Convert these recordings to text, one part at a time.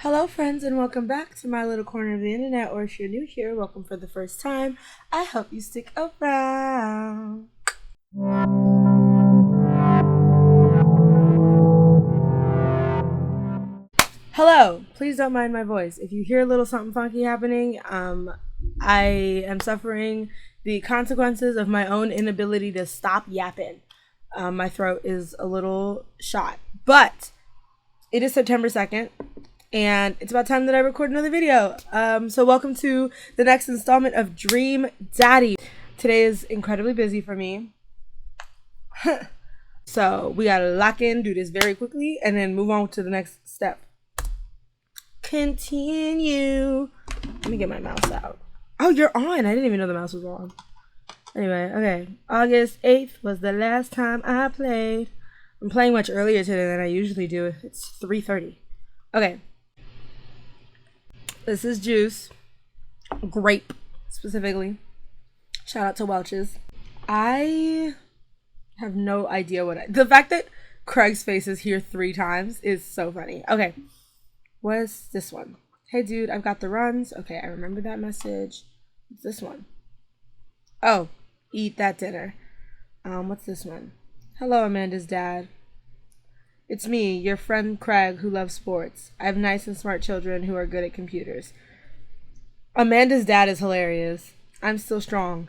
Hello, friends, and welcome back to my little corner of the internet. Or if you're new here, welcome for the first time. I hope you stick around. Hello, please don't mind my voice. If you hear a little something funky happening, I am suffering the consequences of my own inability to stop yapping. My throat is a little shot, but it is September 2nd. And it's about time that I record another video. So welcome to the next installment of Dream Daddy. Today is incredibly busy for me. So we gotta lock in, do this very quickly, and then move on to the next step. Continue. Let me get my mouse out. Oh, you're on. I didn't even know the mouse was on. Anyway, okay. August 8th was the last time I played. I'm playing much earlier today than I usually do. It's 3:30. Okay. This is juice. Grape, specifically. Shout out to Welch's. I have no idea the fact that Craig's face is here 3 times is so funny. Okay. What's this one? Hey, dude, I've got the runs. Okay, I remember that message. What's this one? Oh, eat that dinner. What's this one? Hello, Amanda's dad. It's me, your friend Craig, who loves sports. I have nice and smart children who are good at computers. Amanda's dad is hilarious. I'm still strong.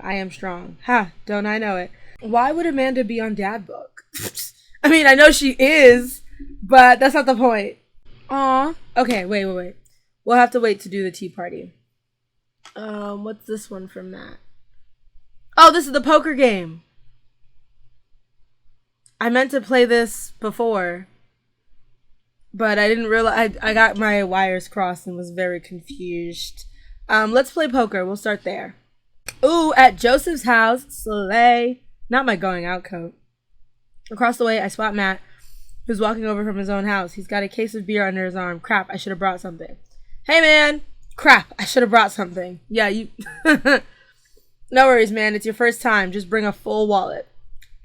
I am strong. Ha, don't I know it. Why would Amanda be on dad book? I mean, I know she is, but that's not the point. Aw. Okay, wait. We'll have to wait to do the tea party. What's this one from Matt? Oh, this is the poker game. I meant to play this before, but I didn't realize I got my wires crossed and was very confused. Let's play poker. We'll start there. Ooh, at Joseph's house, slay. Not my going out coat. Across the way, I spot Matt, who's walking over from his own house. He's got a case of beer under his arm. Crap, I should have brought something. Hey, man. Crap, I should have brought something. Yeah, you... No worries, man. It's your first time. Just bring a full wallet.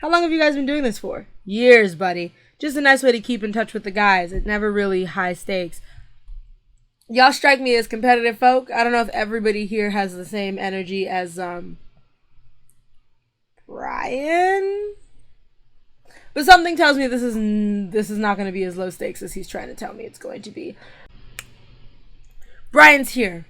How long have you guys been doing this for? Years, buddy. Just a nice way to keep in touch with the guys. It's never really high stakes. Y'all strike me as competitive folk. I don't know if everybody here has the same energy as, Brian? But something tells me this is not going to be as low stakes as he's trying to tell me it's going to be. Brian's here.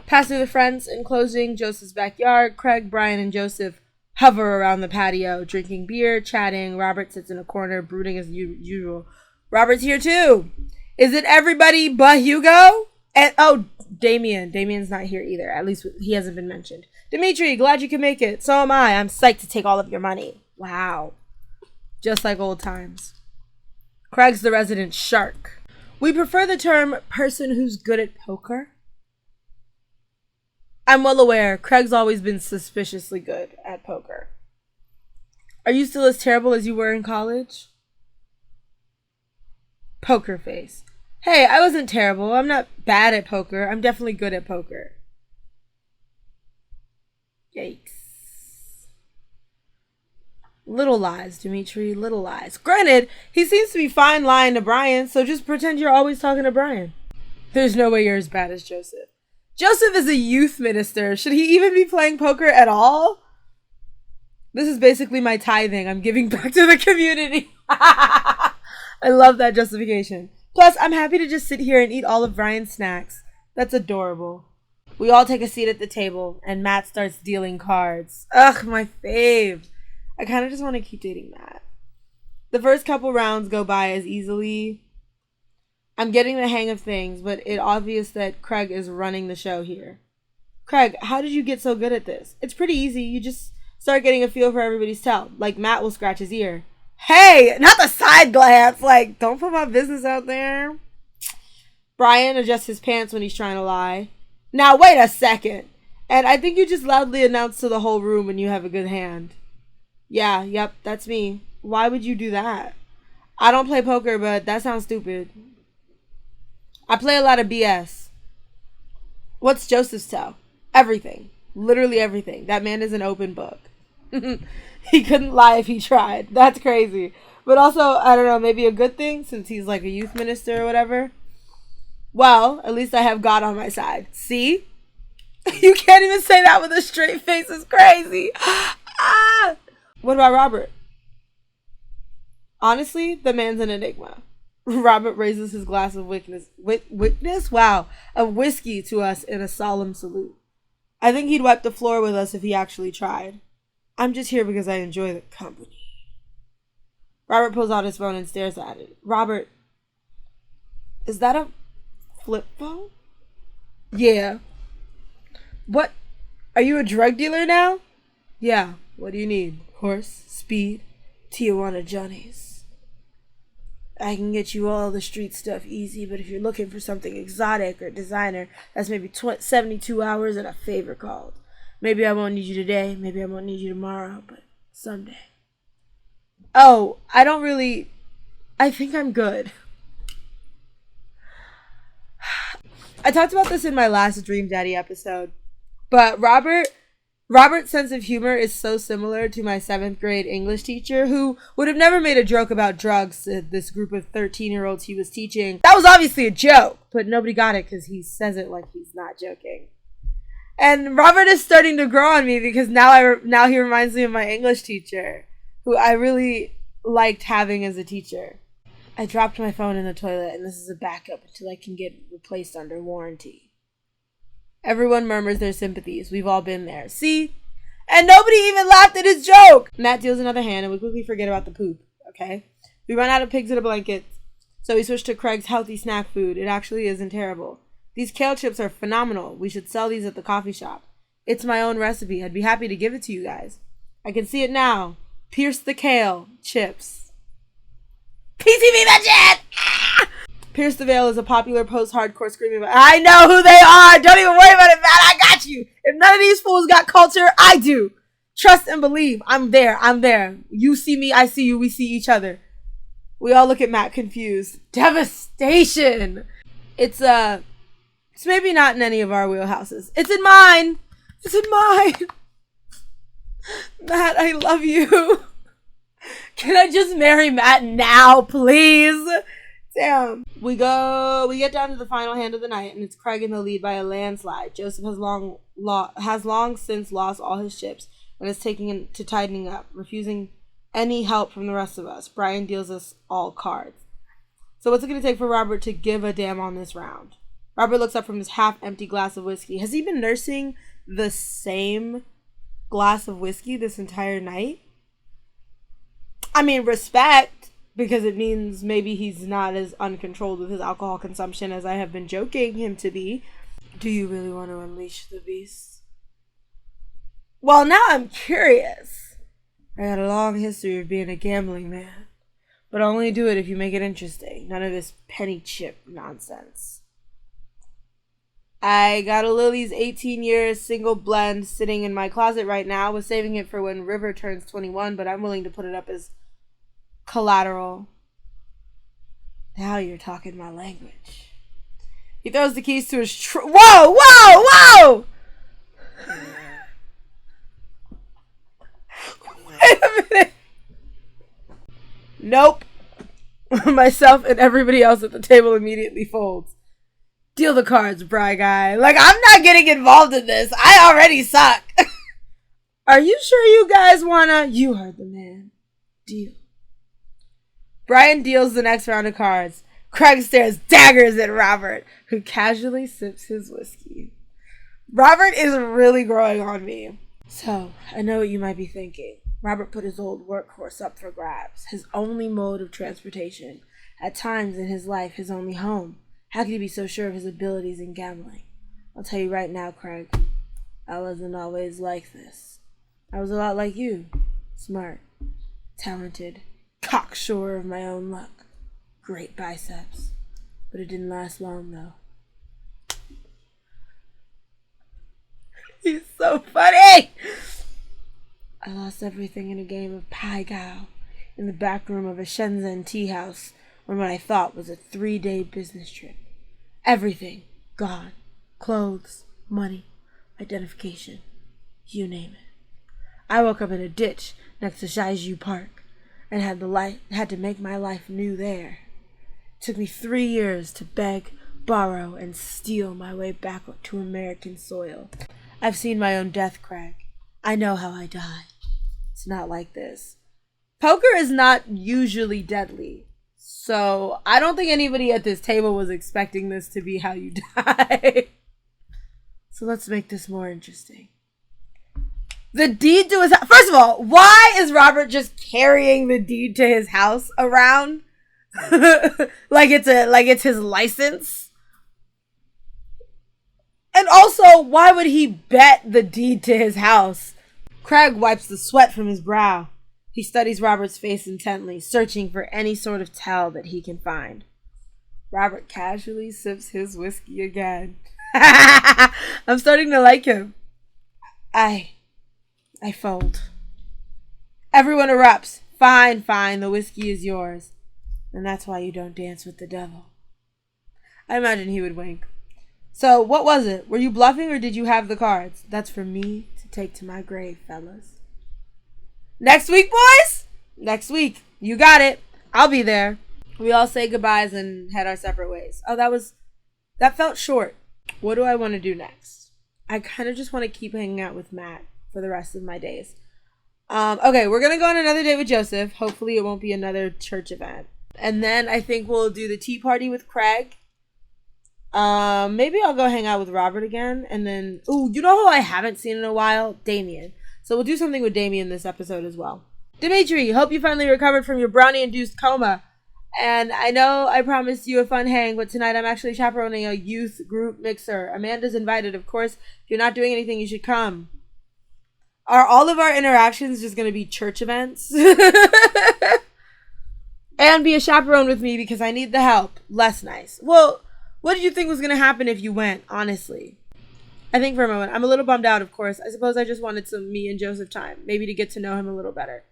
Pass through the friends, enclosing Joseph's backyard. Craig, Brian, and Joseph hover around the patio, drinking beer, chatting. Robert sits in a corner, brooding as usual. Robert's here too. Is it everybody but Hugo? And oh, Damien. Damien's not here either. At least he hasn't been mentioned. Dimitri, glad you can make it. So am I. I'm psyched to take all of your money. Wow. Just like old times. Craig's the resident shark. We prefer the term person who's good at poker. I'm well aware, Craig's always been suspiciously good at poker. Are you still as terrible as you were in college? Poker face. Hey, I wasn't terrible. I'm not bad at poker. I'm definitely good at poker. Yikes. Little lies, Dimitri. Little lies. Granted, he seems to be fine lying to Brian, so just pretend you're always talking to Brian. There's no way you're as bad as Joseph. Joseph is a youth minister. Should he even be playing poker at all? This is basically my tithing. I'm giving back to the community. I love that justification. Plus, I'm happy to just sit here and eat all of Brian's snacks. That's adorable. We all take a seat at the table, and Matt starts dealing cards. Ugh, my fave. I kind of just want to keep dating Matt. The first couple rounds go by as easily. I'm getting the hang of things, but it's obvious that Craig is running the show here. Craig, how did you get so good at this? It's pretty easy. You just start getting a feel for everybody's tell. Like Matt will scratch his ear. Hey, not the side glance. Like, don't put my business out there. Brian adjusts his pants when he's trying to lie. Now, wait a second. And I think you just loudly announce to the whole room when you have a good hand. Yeah, yep, that's me. Why would you do that? I don't play poker, but that sounds stupid. I play a lot of BS. What's Joseph's tell? Everything. Literally everything. That man is an open book. He couldn't lie if he tried. That's crazy. But also, I don't know, maybe a good thing since he's like a youth minister or whatever. Well, at least I have God on my side. See? You can't even say that with a straight face. It's crazy. Ah! What about Robert? Honestly, the man's an enigma. Robert raises his glass of of whiskey to us in a solemn salute. I think he'd wipe the floor with us if he actually tried. I'm just here because I enjoy the company. Robert pulls out his phone and stares at it. Robert, is that a flip phone? Yeah. What? Are you a drug dealer now? Yeah. What do you need? Horse, speed, Tijuana Johnnies. I can get you all the street stuff easy, but if you're looking for something exotic or designer, that's maybe 72 hours and a favor called. Maybe I won't need you today, maybe I won't need you tomorrow, but someday. Oh, I think I'm good. I talked about this in my last Dream Daddy episode, but Robert's sense of humor is so similar to my 7th grade English teacher, who would have never made a joke about drugs to this group of 13-year-olds he was teaching. That was obviously a joke, but nobody got it because he says it like he's not joking. And Robert is starting to grow on me because now he reminds me of my English teacher, who I really liked having as a teacher. I dropped my phone in the toilet, and this is a backup until I can get replaced under warranty. Everyone murmurs their sympathies. We've all been there. See? And nobody even laughed at his joke! Matt deals another hand, and we quickly forget about the poop, okay? We run out of pigs in a blanket, so we switch to Craig's healthy snack food. It actually isn't terrible. These kale chips are phenomenal. We should sell these at the coffee shop. It's my own recipe. I'd be happy to give it to you guys. I can see it now. Pierce the kale. Chips. PTV mention! Ah! Pierce the Veil is a popular post-hardcore screaming about. I know who they are! Don't even worry about it, Matt! I got you! If none of these fools got culture, I do! Trust and believe. I'm there. You see me, I see you, we see each other. We all look at Matt confused. Devastation! It's maybe not in any of our wheelhouses. It's in mine! Matt, I love you. Can I just marry Matt now, please? Damn. We get down to the final hand of the night, and it's Craig in the lead by a landslide. Joseph has long since lost all his chips and is taking to tightening up, refusing any help from the rest of us. Brian deals us all cards. So what's it going to take for Robert to give a damn on this round? Robert looks up from his half-empty glass of whiskey. Has he been nursing the same glass of whiskey this entire night? I mean, respect, because it means maybe he's not as uncontrolled with his alcohol consumption as I have been joking him to be. Do you really want to unleash the beast? Well, now I'm curious. I got a long history of being a gambling man, but I'll only do it if you make it interesting. None of this penny chip nonsense. I got a Lily's 18 years single blend sitting in my closet right now. I was saving it for when River turns 21, but I'm willing to put it up as collateral. Now you're talking my language. He throws the keys to his Whoa! Wait a minute. Nope. Myself and everybody else at the table immediately folds. Deal the cards, Bry Guy. Like, I'm not getting involved in this. I already suck. Are you sure you guys wanna? You heard the man. Deal. Brian deals the next round of cards. Craig stares daggers at Robert, who casually sips his whiskey. Robert is really growing on me. So, I know what you might be thinking. Robert put his old workhorse up for grabs, his only mode of transportation, at times in his life his only home. How could he be so sure of his abilities in gambling? I'll tell you right now, Craig, I wasn't always like this. I was a lot like you. Smart, talented, cocksure of my own luck. Great biceps. But it didn't last long, though. He's so funny! I lost everything in a game of Pai Gow in the back room of a Shenzhen tea house on what I thought was a 3-day business trip. Everything gone. Clothes, money, identification, you name it. I woke up in a ditch next to Shaiju Park. and had to make my life new there. It took me 3 years to beg, borrow, and steal my way back to American soil. I've seen my own death, Craig. I know how I die. It's not like this. Poker is not usually deadly, so I don't think anybody at this table was expecting this to be how you die. So let's make this more interesting. The deed to his house. First of all, why is Robert just carrying the deed to his house around? like it's his license? And also, why would he bet the deed to his house? Craig wipes the sweat from his brow. He studies Robert's face intently, searching for any sort of tell that he can find. Robert casually sips his whiskey again. I'm starting to like him. I fold. Everyone erupts. Fine, the whiskey is yours. And that's why you don't dance with the devil. I imagine he would wink. So, what was it? Were you bluffing or did you have the cards? That's for me to take to my grave, fellas. Next week, boys? Next week. You got it. I'll be there. We all say goodbyes and head our separate ways. Oh, that felt short. What do I want to do next? I kind of just want to keep hanging out with Matt for the rest of my days. Okay, we're going to go on another date with Joseph. Hopefully it won't be another church event. And then I think we'll do the tea party with Craig. Maybe I'll go hang out with Robert again. And then, you know who I haven't seen in a while? Damien. So we'll do something with Damien this episode as well. Dimitri, hope you finally recovered from your brownie-induced coma. And I know I promised you a fun hang, but tonight I'm actually chaperoning a youth group mixer. Amanda's invited, of course. If you're not doing anything, you should come. Are all of our interactions just going to be church events? And be a chaperone with me because I need the help. Less nice. Well, what did you think was going to happen if you went, honestly? I think for a moment, I'm a little bummed out, of course. I suppose I just wanted some me and Joseph time. Maybe to get to know him a little better.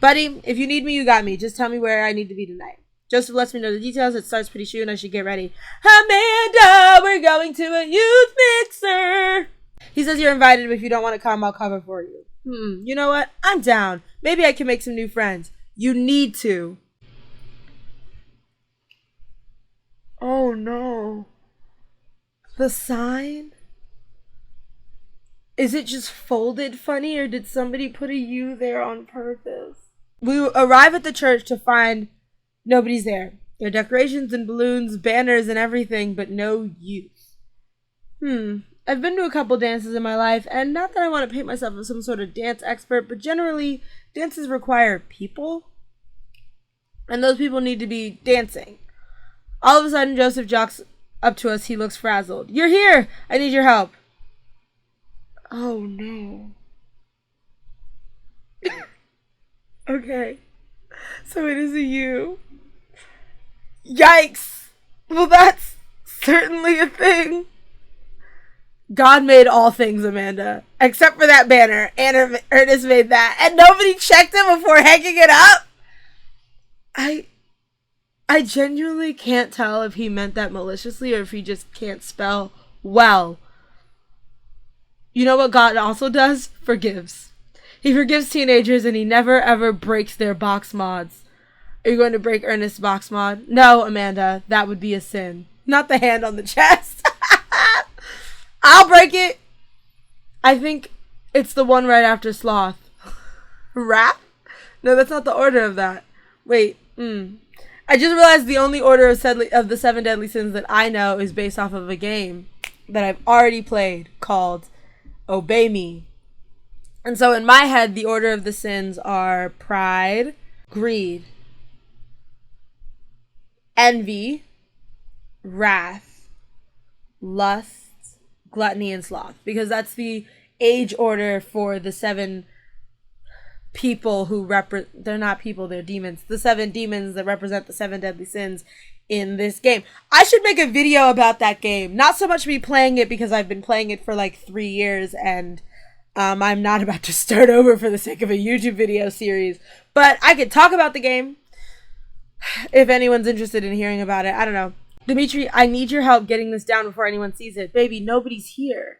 Buddy, if you need me, you got me. Just tell me where I need to be tonight. Joseph lets me know the details. It starts pretty soon. I should get ready. Amanda, we're going to a youth mixer. He says you're invited, but if you don't want to come, I'll cover for you. You know what? I'm down. Maybe I can make some new friends. You need to. Oh no. The sign? Is it just folded funny, or did somebody put a U there on purpose? We arrive at the church to find nobody's there. There are decorations and balloons, banners and everything, but no youth. I've been to a couple dances in my life, and not that I want to paint myself as some sort of dance expert, but generally, dances require people, and those people need to be dancing. All of a sudden, Joseph jogs up to us. He looks frazzled. You're here! I need your help. Oh, no. Okay. So it is a you. Yikes! Well, that's certainly a thing. God made all things, Amanda. Except for that banner. And Ernest made that. And nobody checked it before hanging it up? I genuinely can't tell if he meant that maliciously or if he just can't spell well. You know what God also does? Forgives. He forgives teenagers and he never ever breaks their box mods. Are you going to break Ernest's box mod? No, Amanda. That would be a sin. Not the hand on the chest. I'll break it. I think it's the one right after sloth. Wrath? No, that's not the order of that. Wait. I just realized the only order of the 7 deadly sins that I know is based off of a game that I've already played called Obey Me. And so in my head, the order of the sins are pride, greed, envy, wrath, lust, gluttony, and sloth. Because that's the age order for the 7 people who they're not people, they're demons. The 7 demons that represent the 7 deadly sins in this game. I should make a video about that game. Not so much me playing it because I've been playing it for like 3 years and I'm not about to start over for the sake of a YouTube video series. But I could talk about the game if anyone's interested in hearing about it. I don't know. Dimitri, I need your help getting this down before anyone sees it. Baby, nobody's here.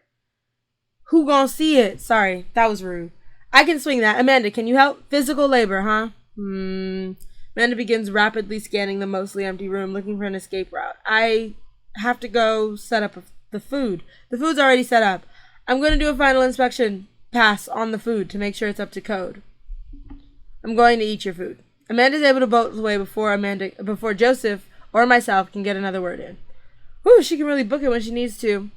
Who gonna see it? Sorry, that was rude. I can swing that. Amanda, can you help? Physical labor, huh? Amanda begins rapidly scanning the mostly empty room, looking for an escape route. I have to go set up the food. The food's already set up. I'm going to do a final inspection pass on the food to make sure it's up to code. I'm going to eat your food. Amanda's able to bolt away before Joseph or myself can get another word in. Whew, she can really book it when she needs to.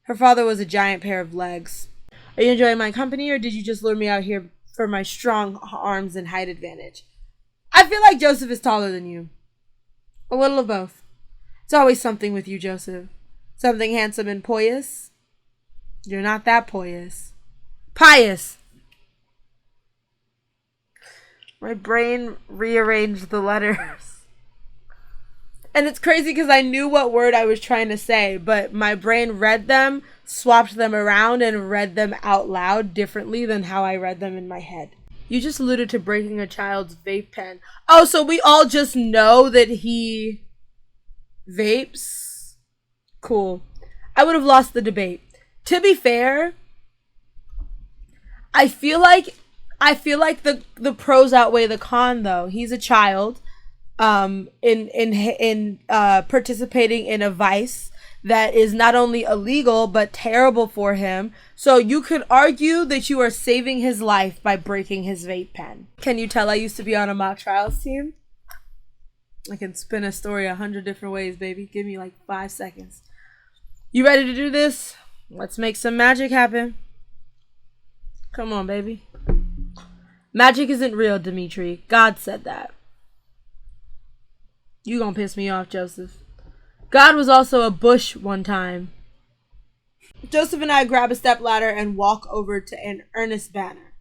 Her father was a giant pair of legs. Are you enjoying my company, or did you just lure me out here for my strong arms and height advantage? I feel like Joseph is taller than you. A little of both. It's always something with you, Joseph. Something handsome and pious. You're not that pious. Pious! My brain rearranged the letters. And it's crazy because I knew what word I was trying to say, but my brain read them, swapped them around, and read them out loud differently than how I read them in my head. You just alluded to breaking a child's vape pen. Oh, so we all just know that he vapes? Cool. I would have lost the debate. To be fair, I feel like the pros outweigh the con, though. He's a child, in participating in a vice that is not only illegal but terrible for him. So you could argue that you are saving his life by breaking his vape pen. Can you tell I used to be on a mock trials team? I can spin a story 100 different ways, baby. Give me like 5 seconds. You ready to do this? Let's make some magic happen. Come on, baby. Magic isn't real, Dimitri. God said that. You gonna piss me off, Joseph. God was also a bush one time. Joseph and I grab a stepladder and walk over to an Ernest banner.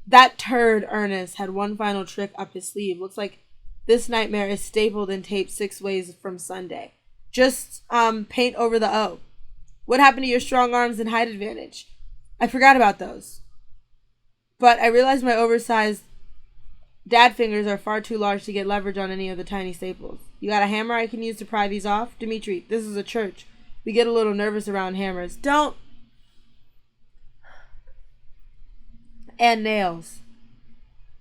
That turd Ernest had one final trick up his sleeve. Looks like this nightmare is stapled and taped 6 ways from Sunday. Just paint over the O. What happened to your strong arms and height advantage? I forgot about those. But I realized my oversized dad fingers are far too large to get leverage on any of the tiny staples. You got a hammer I can use to pry these off? Dimitri, this is a church. We get a little nervous around hammers. Don't. And nails.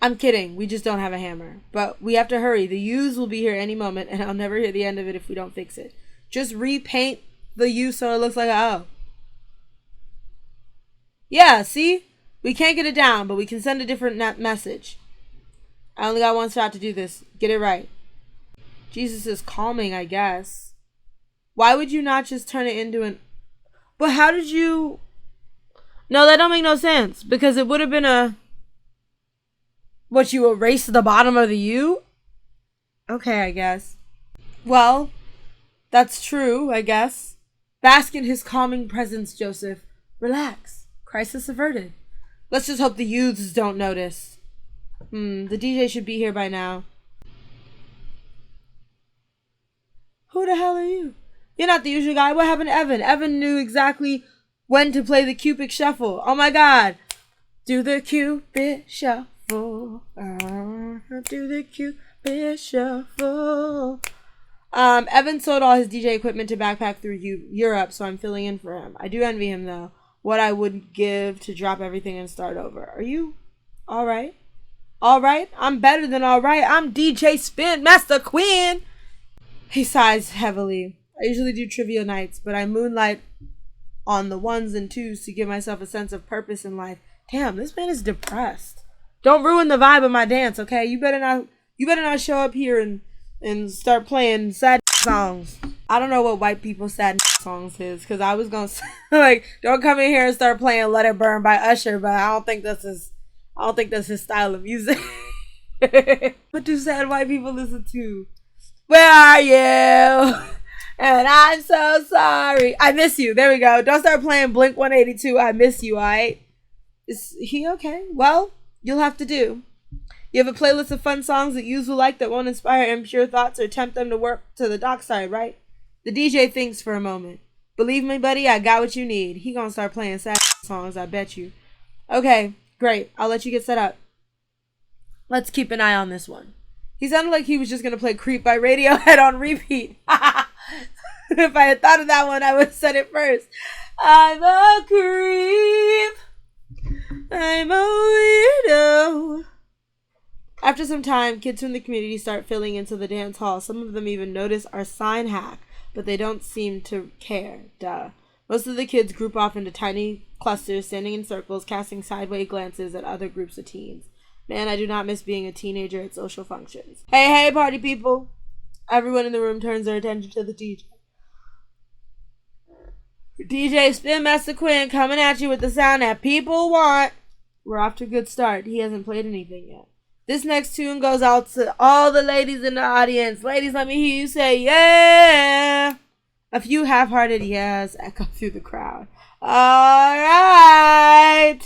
I'm kidding. We just don't have a hammer. But we have to hurry. The U's will be here any moment, and I'll never hear the end of it if we don't fix it. Just repaint the U so it looks like a O. Yeah, see? We can't get it down, but we can send a different message. I only got one shot to do this. Get it right. Jesus is calming, I guess. Why would you not just turn it into an... But how did you... No, that don't make no sense. Because it would have been a... What, you erased the bottom of the U? Okay, I guess. Well, that's true, I guess. Bask in his calming presence, Joseph. Relax. Crisis averted. Let's just hope the youths don't notice. The DJ should be here by now. Who the hell are you? You're not the usual guy. What happened to Evan? Evan knew exactly when to play the Cupid Shuffle. Oh my god. Do the Cupid Shuffle. Do the Cupid Shuffle. Evan sold all his DJ equipment to backpack through Europe, so I'm filling in for him. I do envy him, though. What I would give to drop everything and start over. Are you alright? Alright? I'm better than alright. I'm DJ Spin Master Quinn. He sighs heavily. I usually do trivia nights, but I moonlight on the 1s and 2s to give myself a sense of purpose in life. Damn, this man is depressed. Don't ruin the vibe of my dance, okay? You better not show up here and start playing sad songs. I don't know what white people sad songs is, because I was gonna say, like, don't come in here and start playing Let It Burn by Usher, but I don't think that's his style of music. What do sad white people listen to? Where are you? And I'm so sorry. I miss you. There we go. Don't start playing Blink 182. I miss you, alright? Is he okay? Well, you'll have to do. You have a playlist of fun songs that youths will like that won't inspire impure thoughts or tempt them to work to the dark side, right? The DJ thinks for a moment. Believe me, buddy, I got what you need. He gonna start playing sad songs, I bet you. Okay, great. I'll let you get set up. Let's keep an eye on this one. He sounded like he was just gonna play Creep by Radiohead on repeat. If I had thought of that one, I would have said it first. I'm a creep. I'm a weirdo. After some time, kids from the community start filling into the dance hall. Some of them even notice our sign hack, but they don't seem to care. Duh. Most of the kids group off into tiny clusters, standing in circles, casting sideways glances at other groups of teens. Man, I do not miss being a teenager at social functions. Hey, hey, party people! Everyone in the room turns their attention to the DJ. DJ Spin Master Quinn coming at you with the sound that people want. We're off to a good start. He hasn't played anything yet. This next tune goes out to all the ladies in the audience. Ladies, let me hear you say, yeah! A few half-hearted yes echo through the crowd. All right!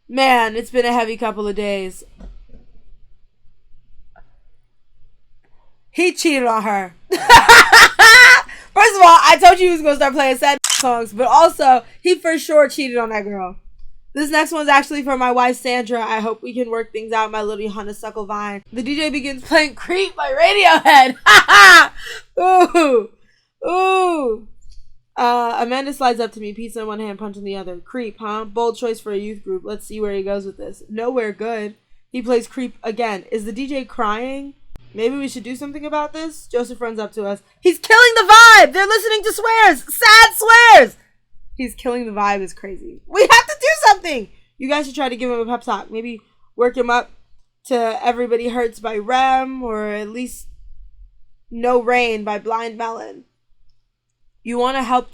Man, it's been a heavy couple of days. He cheated on her. First of all, I told you he was going to start playing sad songs, but also, he for sure cheated on that girl. This next one's actually for my wife, Sandra. I hope we can work things out, my little honeysuckle vine. The DJ begins playing Creep by Radiohead. Ooh. Ooh. Amanda slides up to me, pizza in one hand, punch in the other. Creep, huh? Bold choice for a youth group. Let's see where he goes with this. Nowhere good. He plays Creep again. Is the DJ crying? Maybe we should do something about this? Joseph runs up to us. He's killing the vibe! They're listening to swears! Sad swears! He's killing the vibe is crazy. We have to do something! You guys should try to give him a pep talk. Maybe work him up to Everybody Hurts by Rem, or at least No Rain by Blind Melon. You want to help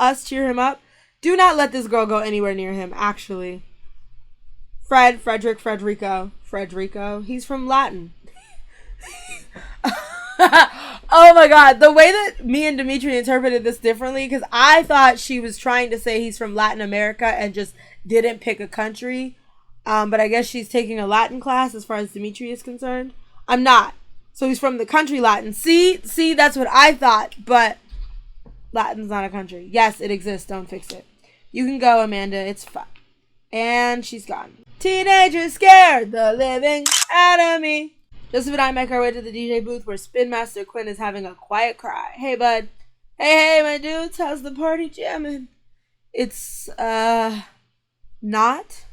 us cheer him up? Do not let this girl go anywhere near him, actually. Frederico. He's from Latin. Oh my god, the way that me and Dimitri interpreted this differently, because I thought she was trying to say he's from Latin America and just didn't pick a country, but I guess she's taking a Latin class as far as Dimitri is concerned. I'm not. So he's from the country Latin. See, that's what I thought, but Latin's not a country. Yes, it exists, don't fix it. You can go, Amanda, it's fine. And she's gone. Teenagers scared the living out of me. Joseph and I make our way to the DJ booth where Spin Master Quinn is having a quiet cry. Hey, bud. Hey, my dudes. How's the party jamming? It's, not?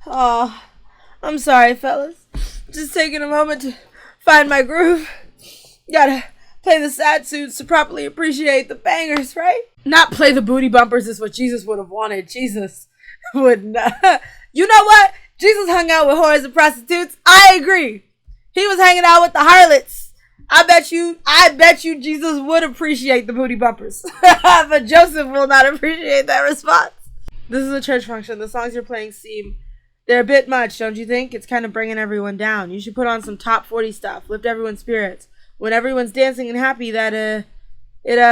Oh, I'm sorry, fellas. Just taking a moment to find my groove. Gotta play the sad suits to properly appreciate the bangers, right? Not play the booty bumpers is what Jesus would have wanted. Jesus would not. You know what? Jesus hung out with whores and prostitutes. I agree. He was hanging out with the harlots. I bet you Jesus would appreciate the booty bumpers. But Joseph will not appreciate that response. This is a church function. The songs you're playing they're a bit much, don't you think? It's kind of bringing everyone down. You should put on some top 40 stuff. Lift everyone's spirits. When everyone's dancing and happy, it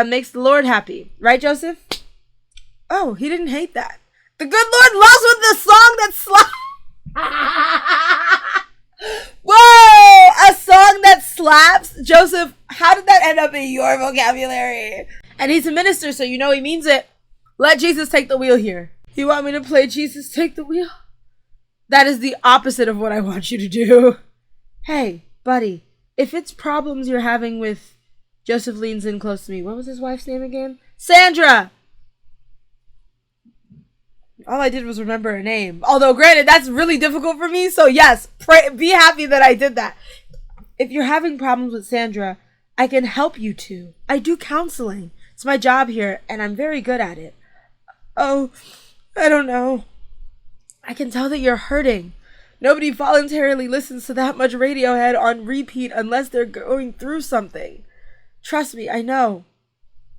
makes the Lord happy. Right, Joseph? Oh, he didn't hate that. The good Lord loves with the song that slaps. Whoa! A song that slaps? Joseph, how did that end up in your vocabulary? And he's a minister, so you know he means it. Let Jesus take the wheel here. You want me to play Jesus Take the Wheel? That is the opposite of what I want you to do. Hey, buddy, if it's problems you're having with... Joseph leans in close to me. What was his wife's name again? Sandra! All I did was remember her name. Although, granted, that's really difficult for me. So, yes, be happy that I did that. If you're having problems with Sandra, I can help you too. I do counseling. It's my job here, and I'm very good at it. Oh, I don't know. I can tell that you're hurting. Nobody voluntarily listens to that much Radiohead on repeat unless they're going through something. Trust me, I know.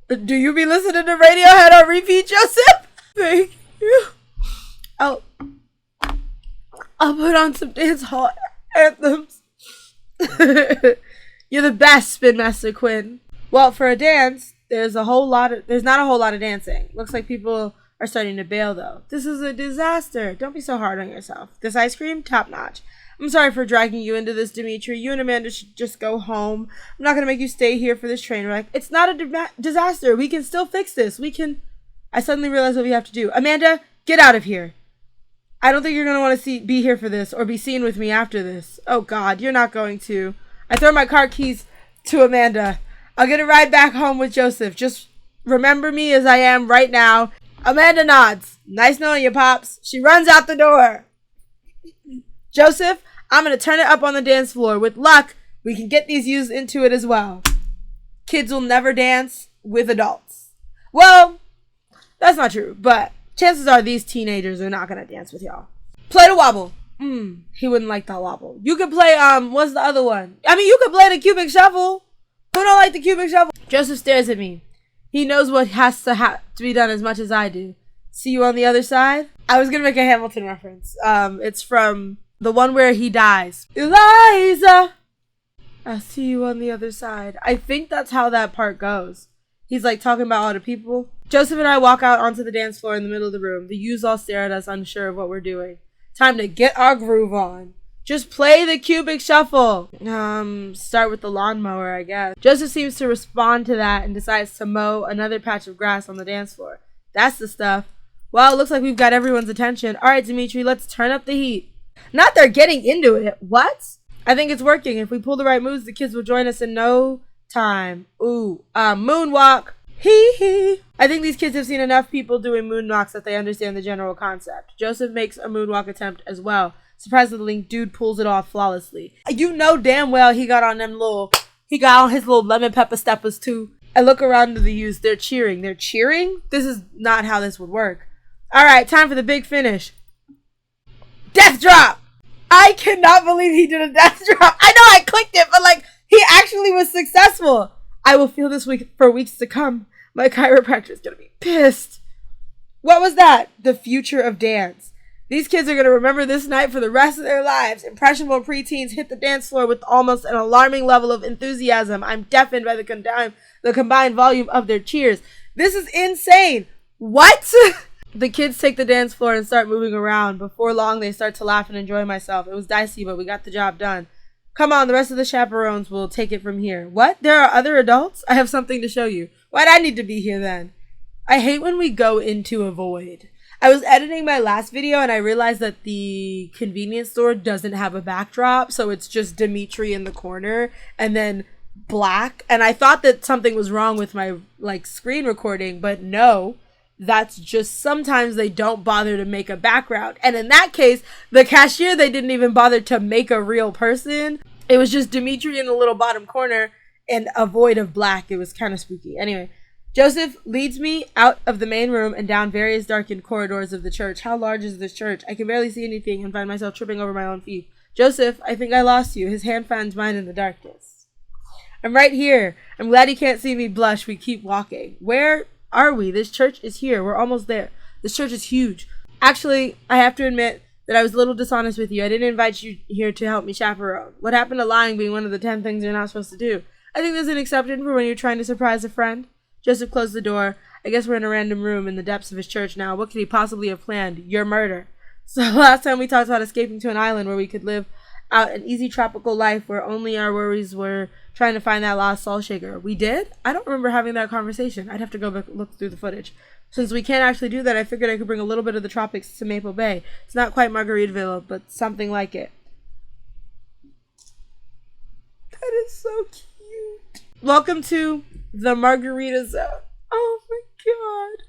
Do you be listening to Radiohead on repeat, Joseph? Thank you. I'll put on some dance hall anthems. You're the best, Spin Master Quinn. Well, for a dance, there's not a whole lot of dancing. Looks like people are starting to bail, though. This is a disaster. Don't be so hard on yourself. This ice cream, top notch. I'm sorry for dragging you into this, Dimitri. You and Amanda should just go home. I'm not going to make you stay here for this train wreck. It's not a disaster. We can still fix this. I suddenly realized what we have to do. Amanda, get out of here. I don't think you're going to want to be here for this or be seen with me after this. Oh, God, you're not going to. I throw my car keys to Amanda. I'll get a ride back home with Joseph. Just remember me as I am right now. Amanda nods. Nice knowing you, Pops. She runs out the door. Joseph, I'm going to turn it up on the dance floor. With luck, we can get these youths into it as well. Kids will never dance with adults. Well, that's not true, but chances are these teenagers are not going to dance with y'all. Play the wobble. He wouldn't like that wobble. You could play, what's the other one? I mean, you could play the cubic shuffle. Who don't like the cubic shuffle? Joseph stares at me. He knows what has to be done as much as I do. See you on the other side? I was going to make a Hamilton reference. It's from the one where he dies. Eliza! I'll see you on the other side. I think that's how that part goes. He's like talking about all the people. Joseph and I walk out onto the dance floor in the middle of the room. The youths all stare at us, unsure of what we're doing. Time to get our groove on. Just play the cubic shuffle. Start with the lawnmower, I guess. Joseph seems to respond to that and decides to mow another patch of grass on the dance floor. That's the stuff. Well, it looks like we've got everyone's attention. All right, Dimitri, let's turn up the heat. Not they're getting into it. What? I think it's working. If we pull the right moves, the kids will join us in no time. Ooh, moonwalk. Hehe. I think these kids have seen enough people doing moonwalks that they understand the general concept. Joseph makes a moonwalk attempt as well. Surprisingly, dude pulls it off flawlessly. You know damn well he got on his little lemon pepper steppers too. I look around to the youths. They're cheering. They're cheering? This is not how this would work. All right, time for the big finish. Death drop. I cannot believe he did a death drop. I know I clicked it, but like he actually was successful. I will feel this week for weeks to come. My chiropractor is going to be pissed. What was that? The future of dance. These kids are going to remember this night for the rest of their lives. Impressionable preteens hit the dance floor with almost an alarming level of enthusiasm. I'm deafened by the combined volume of their cheers. This is insane. What? The kids take the dance floor and start moving around. Before long, they start to laugh and enjoy myself. It was dicey, but we got the job done. Come on, the rest of the chaperones will take it from here. What? There are other adults? I have something to show you. Why'd I need to be here then? I hate when we go into a void. I was editing my last video and I realized that the convenience store doesn't have a backdrop. So it's just Dimitri in the corner and then black. And I thought that something was wrong with my screen recording, but no. That's just sometimes they don't bother to make a background. And in that case, the cashier, they didn't even bother to make a real person. It was just Dimitri in the little bottom corner and a void of black. It was kind of spooky. Anyway, Joseph leads me out of the main room and down various darkened corridors of the church. How large is this church? I can barely see anything and find myself tripping over my own feet. Joseph, I think I lost you. His hand finds mine in the darkness. I'm right here. I'm glad you can't see me blush. We keep walking. Where are we? This church is here. We're almost there. This church is huge. Actually, I have to admit that I was a little dishonest with you. I didn't invite you here to help me chaperone. What happened to lying being one of the 10 things you're not supposed to do? I think there's an exception for when you're trying to surprise a friend. Joseph closed the door. I guess we're in a random room in the depths of his church now. What could he possibly have planned? Your murder. So last time we talked about escaping to an island where we could live out an easy tropical life where only our worries were trying to find that lost salt shaker. We did? I don't remember having that conversation. I'd have to go back and look through the footage. Since we can't actually do that, I figured I could bring a little bit of the tropics to Maple Bay. It's not quite Margaritaville, but something like it. That is so cute. Welcome to the Margarita Zone. Oh my god.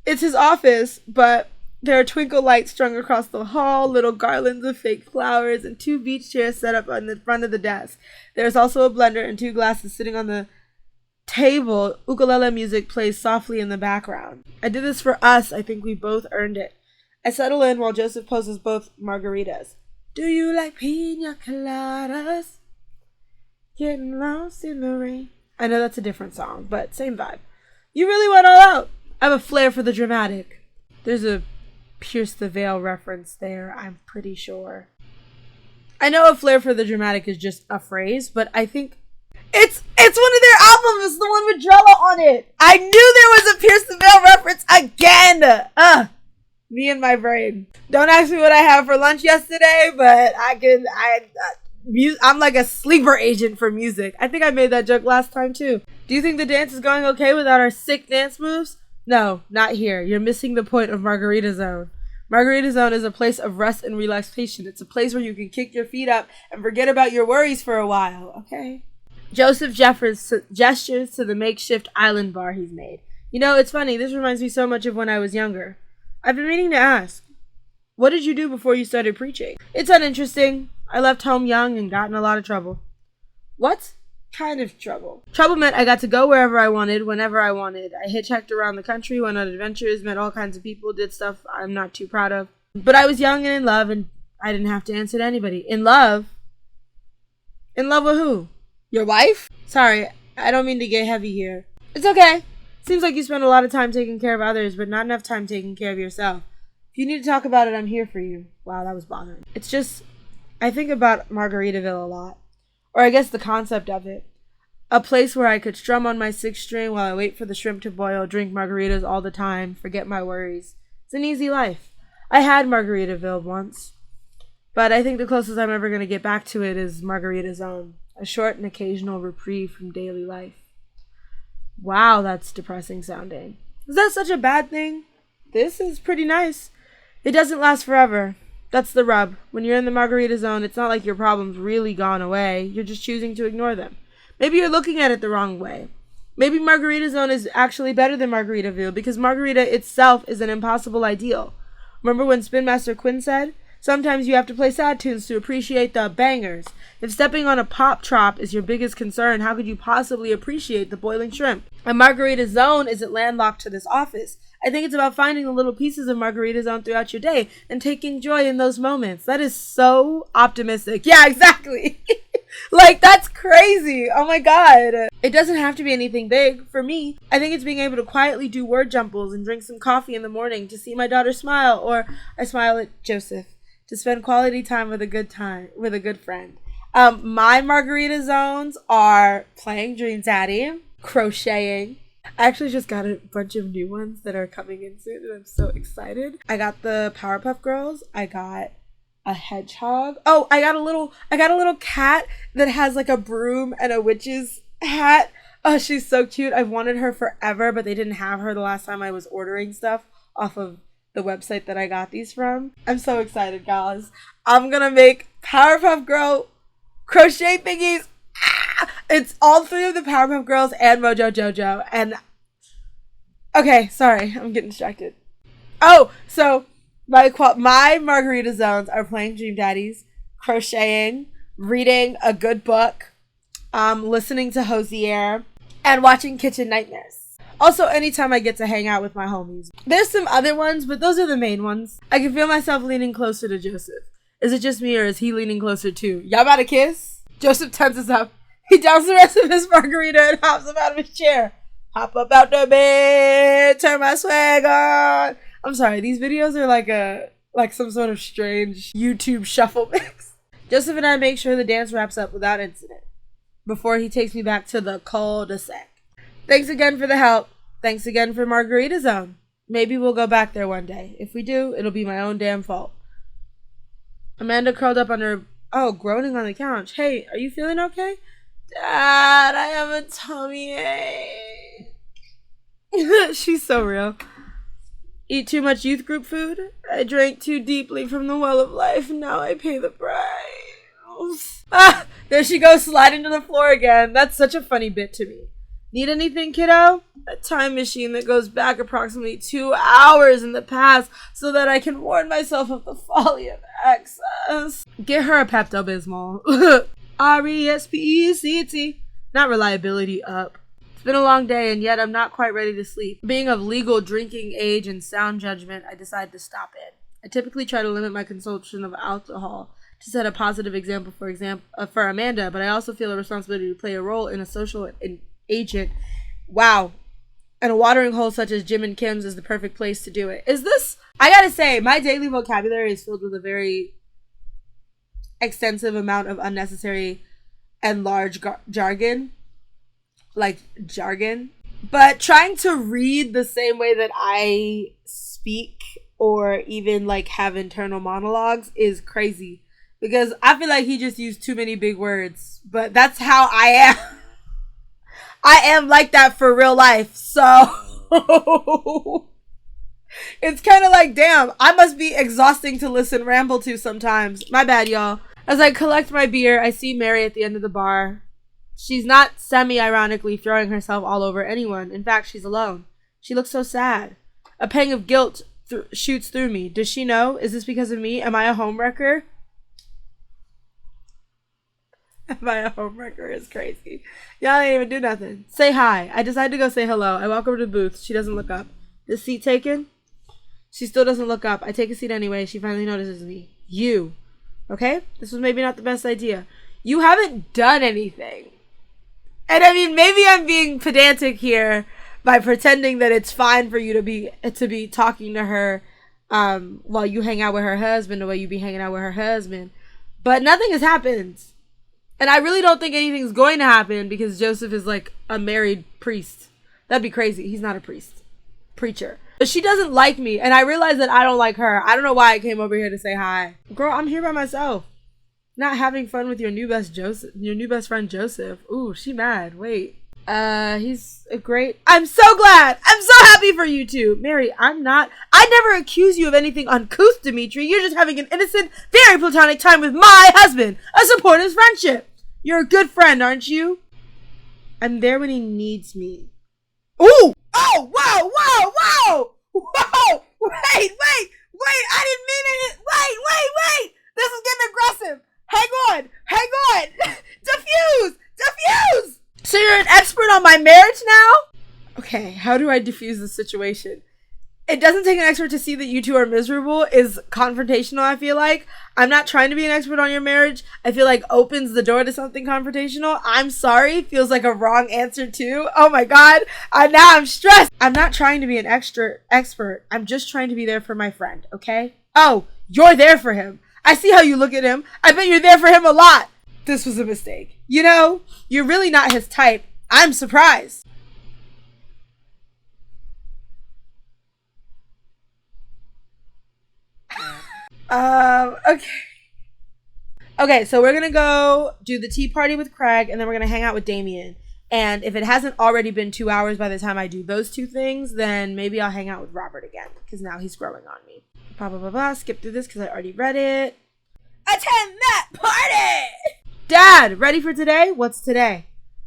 It's his office, but there are twinkle lights strung across the hall, little garlands of fake flowers, and 2 beach chairs set up on the front of the desk. There's also a blender and 2 glasses sitting on the table. Ukulele music plays softly in the background. I did this for us. I think we both earned it. I settle in while Joseph poses both margaritas. Do you like pina coladas? Getting lost in the rain. I know that's a different song, but same vibe. You really went all out. I have a flair for the dramatic. There's a Pierce the Veil reference there, I'm pretty sure. I know a flair for the dramatic is just a phrase, but I think it's one of their albums. It's the one with Drella on it. I knew there was a Pierce the Veil reference again. Me and my brain. Don't ask me what I had for lunch yesterday, but I'm like a sleeper agent for music. I think I made that joke last time too. Do you think the dance is going okay without our sick dance moves? No, not here. You're missing the point of Margarita Zone. Margarita Zone is a place of rest and relaxation. It's a place where you can kick your feet up and forget about your worries for a while, okay? Joseph gestures to the makeshift island bar he's made. You know, it's funny. This reminds me so much of when I was younger. I've been meaning to ask, what did you do before you started preaching? It's uninteresting. I left home young and got in a lot of trouble. What kind of trouble? Trouble meant I got to go wherever I wanted, whenever I wanted. I hitchhiked around the country, went on adventures, met all kinds of people, did stuff I'm not too proud of. But I was young and in love, and I didn't have to answer to anybody. In love? In love with who? Your wife? Sorry, I don't mean to get heavy here. It's okay. Seems like you spend a lot of time taking care of others, but not enough time taking care of yourself. If you need to talk about it, I'm here for you. Wow, that was bothering. It's just, I think about Margaritaville a lot. Or I guess the concept of it. A place where I could strum on my sixth string while I wait for the shrimp to boil, drink margaritas all the time, forget my worries. It's an easy life. I had Margaritaville once. But I think the closest I'm ever going to get back to it is Margarita Zone. A short and occasional reprieve from daily life. Wow, that's depressing sounding. Is that such a bad thing? This is pretty nice. It doesn't last forever. That's the rub. When you're in the Margarita Zone, it's not like your problem's really gone away. You're just choosing to ignore them. Maybe you're looking at it the wrong way. Maybe Margarita Zone is actually better than Margaritaville because Margarita itself is an impossible ideal. Remember when Spin Master Quinn said, sometimes you have to play sad tunes to appreciate the bangers. If stepping on a pop trop is your biggest concern, how could you possibly appreciate the boiling shrimp? A Margarita Zone isn't landlocked to this office. I think it's about finding the little pieces of Margarita Zone throughout your day and taking joy in those moments. That is so optimistic. Yeah, exactly. Like, that's crazy. Oh my God. It doesn't have to be anything big. For me, I think it's being able to quietly do word jumbles and drink some coffee in the morning to see my daughter smile, or I smile at Joseph, to spend quality time with a good friend. My Margarita Zones are playing Dream Daddy, crocheting. I actually just got a bunch of new ones that are coming in soon and I'm so excited. I got the Powerpuff Girls. I got a hedgehog. Oh, I got a little cat that has like a broom and a witch's hat. Oh, she's so cute. I've wanted her forever, but they didn't have her the last time I was ordering stuff off of the website that I got these from. I'm so excited, guys. I'm gonna make Powerpuff Girl crochet thingies. It's all three of the Powerpuff Girls and Mojo Jojo. And okay, sorry, I'm getting distracted. Oh, so my Margarita Zones are playing Dream Daddies, crocheting, reading a good book, listening to Hosier, and watching Kitchen Nightmares. Also, anytime I get to hang out with my homies. There's some other ones, but those are the main ones. I can feel myself leaning closer to Joseph. Is it just me or is he leaning closer too? Y'all about to kiss? Joseph tenses up. He downs the rest of his margarita and hops up out of his chair. Hop up out the bed, turn my swag on. I'm sorry, these videos are like some sort of strange YouTube shuffle mix. Joseph and I make sure the dance wraps up without incident before he takes me back to the cul-de-sac. Thanks again for the help. Thanks again for Margarita Zone. Maybe we'll go back there one day. If we do, it'll be my own damn fault. Amanda curled up on her, groaning on the couch. Hey, are you feeling okay? Dad, I have a tummy ache. She's so real. Eat too much youth group food? I drank too deeply from the well of life. Now I pay the price. There she goes, sliding to the floor again. That's such a funny bit to me. Need anything, kiddo? A time machine that goes back approximately 2 hours in the past so that I can warn myself of the folly of excess. Get her a Pepto-Bismol. RESPECT. Not reliability up. It's been a long day and yet I'm not quite ready to sleep. Being of legal drinking age and sound judgment, I decide to stop it. I typically try to limit my consumption of alcohol to set a positive example for Amanda, but I also feel a responsibility to play a role in a social agent. Wow. And a watering hole such as Jim and Kim's is the perfect place to do it. I gotta say, my daily vocabulary is filled with a very extensive amount of unnecessary and large jargon. Like jargon. But trying to read the same way that I speak or even like have internal monologues is crazy. Because I feel like he just used too many big words. But that's how I am. I am like that for real life. So it's kind of like, damn, I must be exhausting to listen ramble to sometimes. My bad, y'all. As I collect my beer, I see Mary at the end of the bar. She's not semi-ironically throwing herself all over anyone. In fact, she's alone. She looks so sad. A pang of guilt shoots through me. Does she know? Is this because of me? Am I a homewrecker? Am I a homewrecker? It's crazy. Y'all ain't even do nothing. Say hi. I decide to go say hello. I walk over to the booth. She doesn't look up. Is seat taken? She still doesn't look up. I take a seat anyway. She finally notices me. You. Okay? This was maybe not the best idea. You haven't done anything. And I mean, maybe I'm being pedantic here by pretending that it's fine for you to be talking to her while you hang out with her husband the way you be hanging out with her husband. But nothing has happened. And I really don't think anything's going to happen because Joseph is like a married priest. That'd be crazy. He's not a preacher. But she doesn't like me, and I realize that I don't like her. I don't know why I came over here to say hi. Girl, I'm here by myself. Not having fun with your new best friend Joseph. Ooh, she mad. Wait. He's a great... I'm so glad! I'm so happy for you two! Mary, I never accuse you of anything uncouth, Dimitri. You're just having an innocent, very platonic time with my husband. A supportive friendship. You're a good friend, aren't you? I'm there when he needs me. Ooh! Oh! Whoa! Whoa! Whoa! Whoa! Wait! I didn't mean it! Wait! This is getting aggressive! Hang on! Diffuse! So you're an expert on my marriage now? Okay, how do I diffuse the situation? It doesn't take an expert to see that you two are miserable is confrontational, I feel like. I'm not trying to be an expert on your marriage. I feel like opens the door to something confrontational. I'm sorry, feels like a wrong answer too. Oh my god, now I'm stressed. I'm not trying to be an expert. I'm just trying to be there for my friend, okay? Oh, you're there for him. I see how you look at him. I bet you're there for him a lot. This was a mistake. You know, you're really not his type. I'm surprised. Okay, so we're gonna go do the tea party with Craig, and then we're gonna hang out with Damien. And if it hasn't already been 2 hours by the time I do those two things, then maybe I'll hang out with Robert again, because now he's growing on me. Skip through this because I already read it. Attend that party! Dad, ready for today? What's today?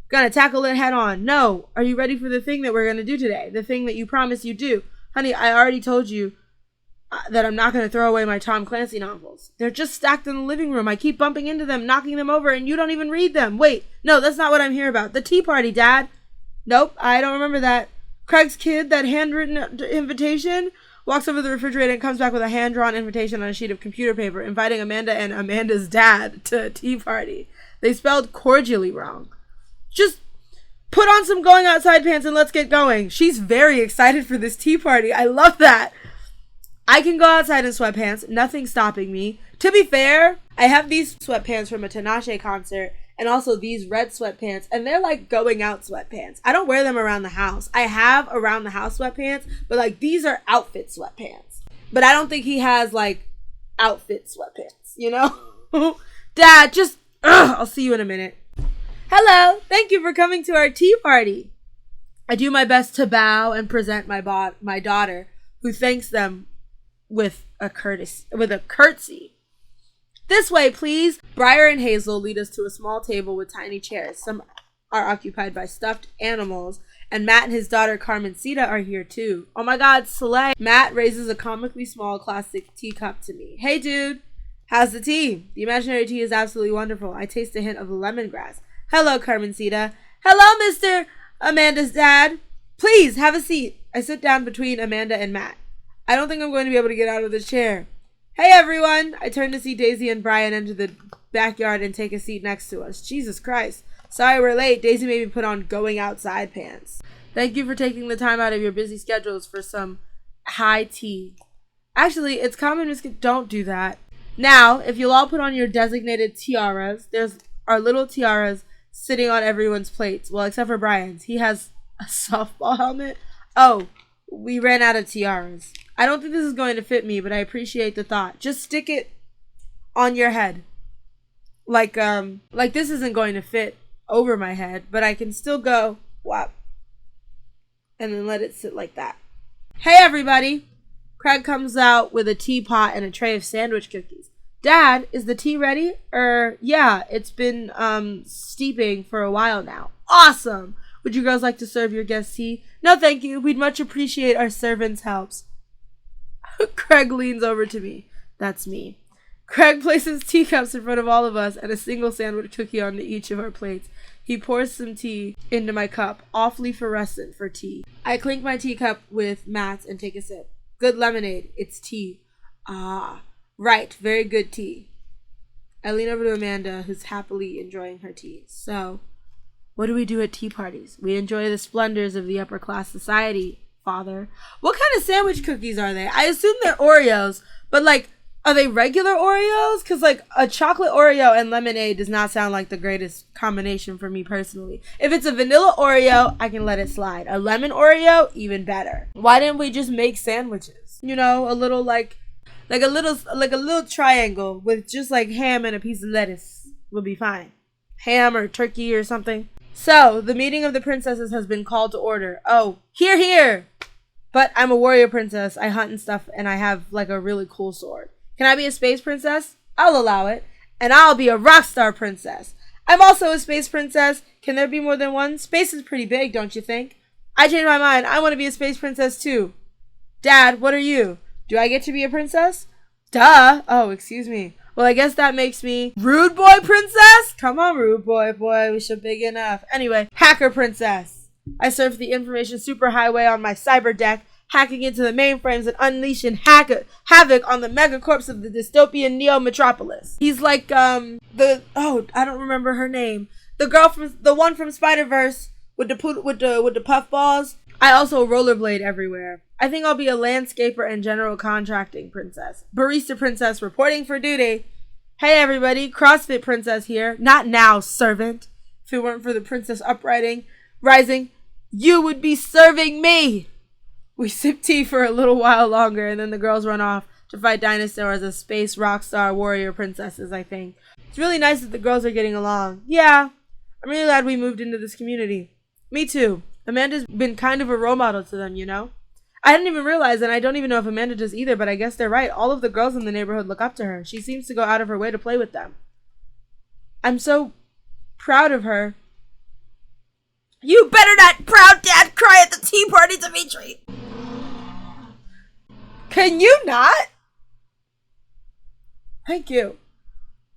Gonna tackle it head on. No. Are you ready for the thing that we're gonna do today? The thing that you promised you'd do. Honey, I already told you that I'm not going to throw away my Tom Clancy novels. They're just stacked in the living room. I keep bumping into them, knocking them over, and you don't even read them. Wait, no, that's not what I'm here about. The tea party, Dad. Nope, I don't remember that. Craig's kid, that handwritten invitation, walks over to the refrigerator and comes back with a hand-drawn invitation on a sheet of computer paper, inviting Amanda and Amanda's dad to a tea party. They spelled cordially wrong. Just put on some going outside pants and let's get going. She's very excited for this tea party. I love that. I can go outside in sweatpants. Nothing's stopping me. To be fair, I have these sweatpants from a Tinashe concert and also these red sweatpants, and they're like going out sweatpants. I don't wear them around the house. I have around the house sweatpants, but like these are outfit sweatpants. But I don't think he has like outfit sweatpants, you know? Dad, just, I'll see you in a minute. Hello, thank you for coming to our tea party. I do my best to bow and present my daughter, who thanks them with a curtsy. This way, please. Briar and Hazel lead us to a small table with tiny chairs. Some are occupied by stuffed animals, and Matt and his daughter Carmencita are here too. Oh my god, slay. Matt raises a comically small plastic teacup to me. Hey dude, how's the tea? The imaginary tea is absolutely wonderful. I taste a hint of lemongrass. Hello, Carmencita. Hello, Mr. Amanda's dad. Please, have a seat. I sit down between Amanda and Matt. I don't think I'm going to be able to get out of the chair. Hey, everyone. I turn to see Daisy and Brian enter the backyard and take a seat next to us. Jesus Christ. Sorry we're late. Daisy made me put on going outside pants. Thank you for taking the time out of your busy schedules for some high tea. Actually, it's common misconception. Don't do that. Now, if you'll all put on your designated tiaras, there's our little tiaras sitting on everyone's plates. Well, except for Brian's. He has a softball helmet. Oh, we ran out of tiaras. I don't think this is going to fit me, but I appreciate the thought. Just stick it on your head. Like this isn't going to fit over my head, but I can still go whop. And then let it sit like that. Hey everybody! Craig comes out with a teapot and a tray of sandwich cookies. Dad, is the tea ready? Yeah, it's been steeping for a while now. Awesome! Would you girls like to serve your guests tea? No, thank you. We'd much appreciate our servants' helps. Craig leans over to me. That's me. Craig places teacups in front of all of us and a single sandwich cookie onto each of our plates. He pours some tea into my cup, awfully fluorescent for tea. I clink my teacup with Matt's and take a sip. Good lemonade. It's tea. Ah, right. Very good tea. I lean over to Amanda, who's happily enjoying her tea. So, what do we do at tea parties? We enjoy the splendors of the upper class society, Father. What kind of sandwich cookies are they? I assume they're Oreos, but like, are they regular Oreos? Because like a chocolate Oreo and lemonade does not sound like the greatest combination for me personally. If it's a vanilla Oreo, I can let it slide. A lemon Oreo, even better. Why didn't we just make sandwiches? You know, a little like a little triangle with just like ham and a piece of lettuce would be fine. Ham or turkey or something. So, the meeting of the princesses has been called to order. Oh, hear, hear! But I'm a warrior princess. I hunt and stuff, and I have like a really cool sword. Can I be a space princess? I'll allow it. And I'll be a rock star princess. I'm also a space princess. Can there be more than one? Space is pretty big, don't you think? I changed my mind. I want to be a space princess too. Dad, what are you? Do I get to be a princess? Duh. Oh, excuse me. Well, I guess that makes me rude boy princess? Come on, rude boy, we should big enough. Anyway, hacker princess. I surf the information superhighway on my cyber deck, hacking into the mainframes and unleashing havoc on the megacorps of the dystopian Neo Metropolis. He's like, I don't remember her name. The one from Spider-Verse with the puff balls. I also rollerblade everywhere. I think I'll be a landscaper and general contracting princess. Barista princess reporting for duty. Hey everybody, CrossFit princess here. Not now, servant. If it weren't for the princess rising, you would be serving me. We sip tea for a little while longer, and then the girls run off to fight dinosaurs as space rock star warrior princesses, I think. It's really nice that the girls are getting along. Yeah, I'm really glad we moved into this community. Me too. Amanda's been kind of a role model to them, you know? I didn't even realize, and I don't even know if Amanda does either, but I guess they're right. All of the girls in the neighborhood look up to her. She seems to go out of her way to play with them. I'm so proud of her. You better not proud dad cry at the tea party, Dimitri! Can you not? Thank you.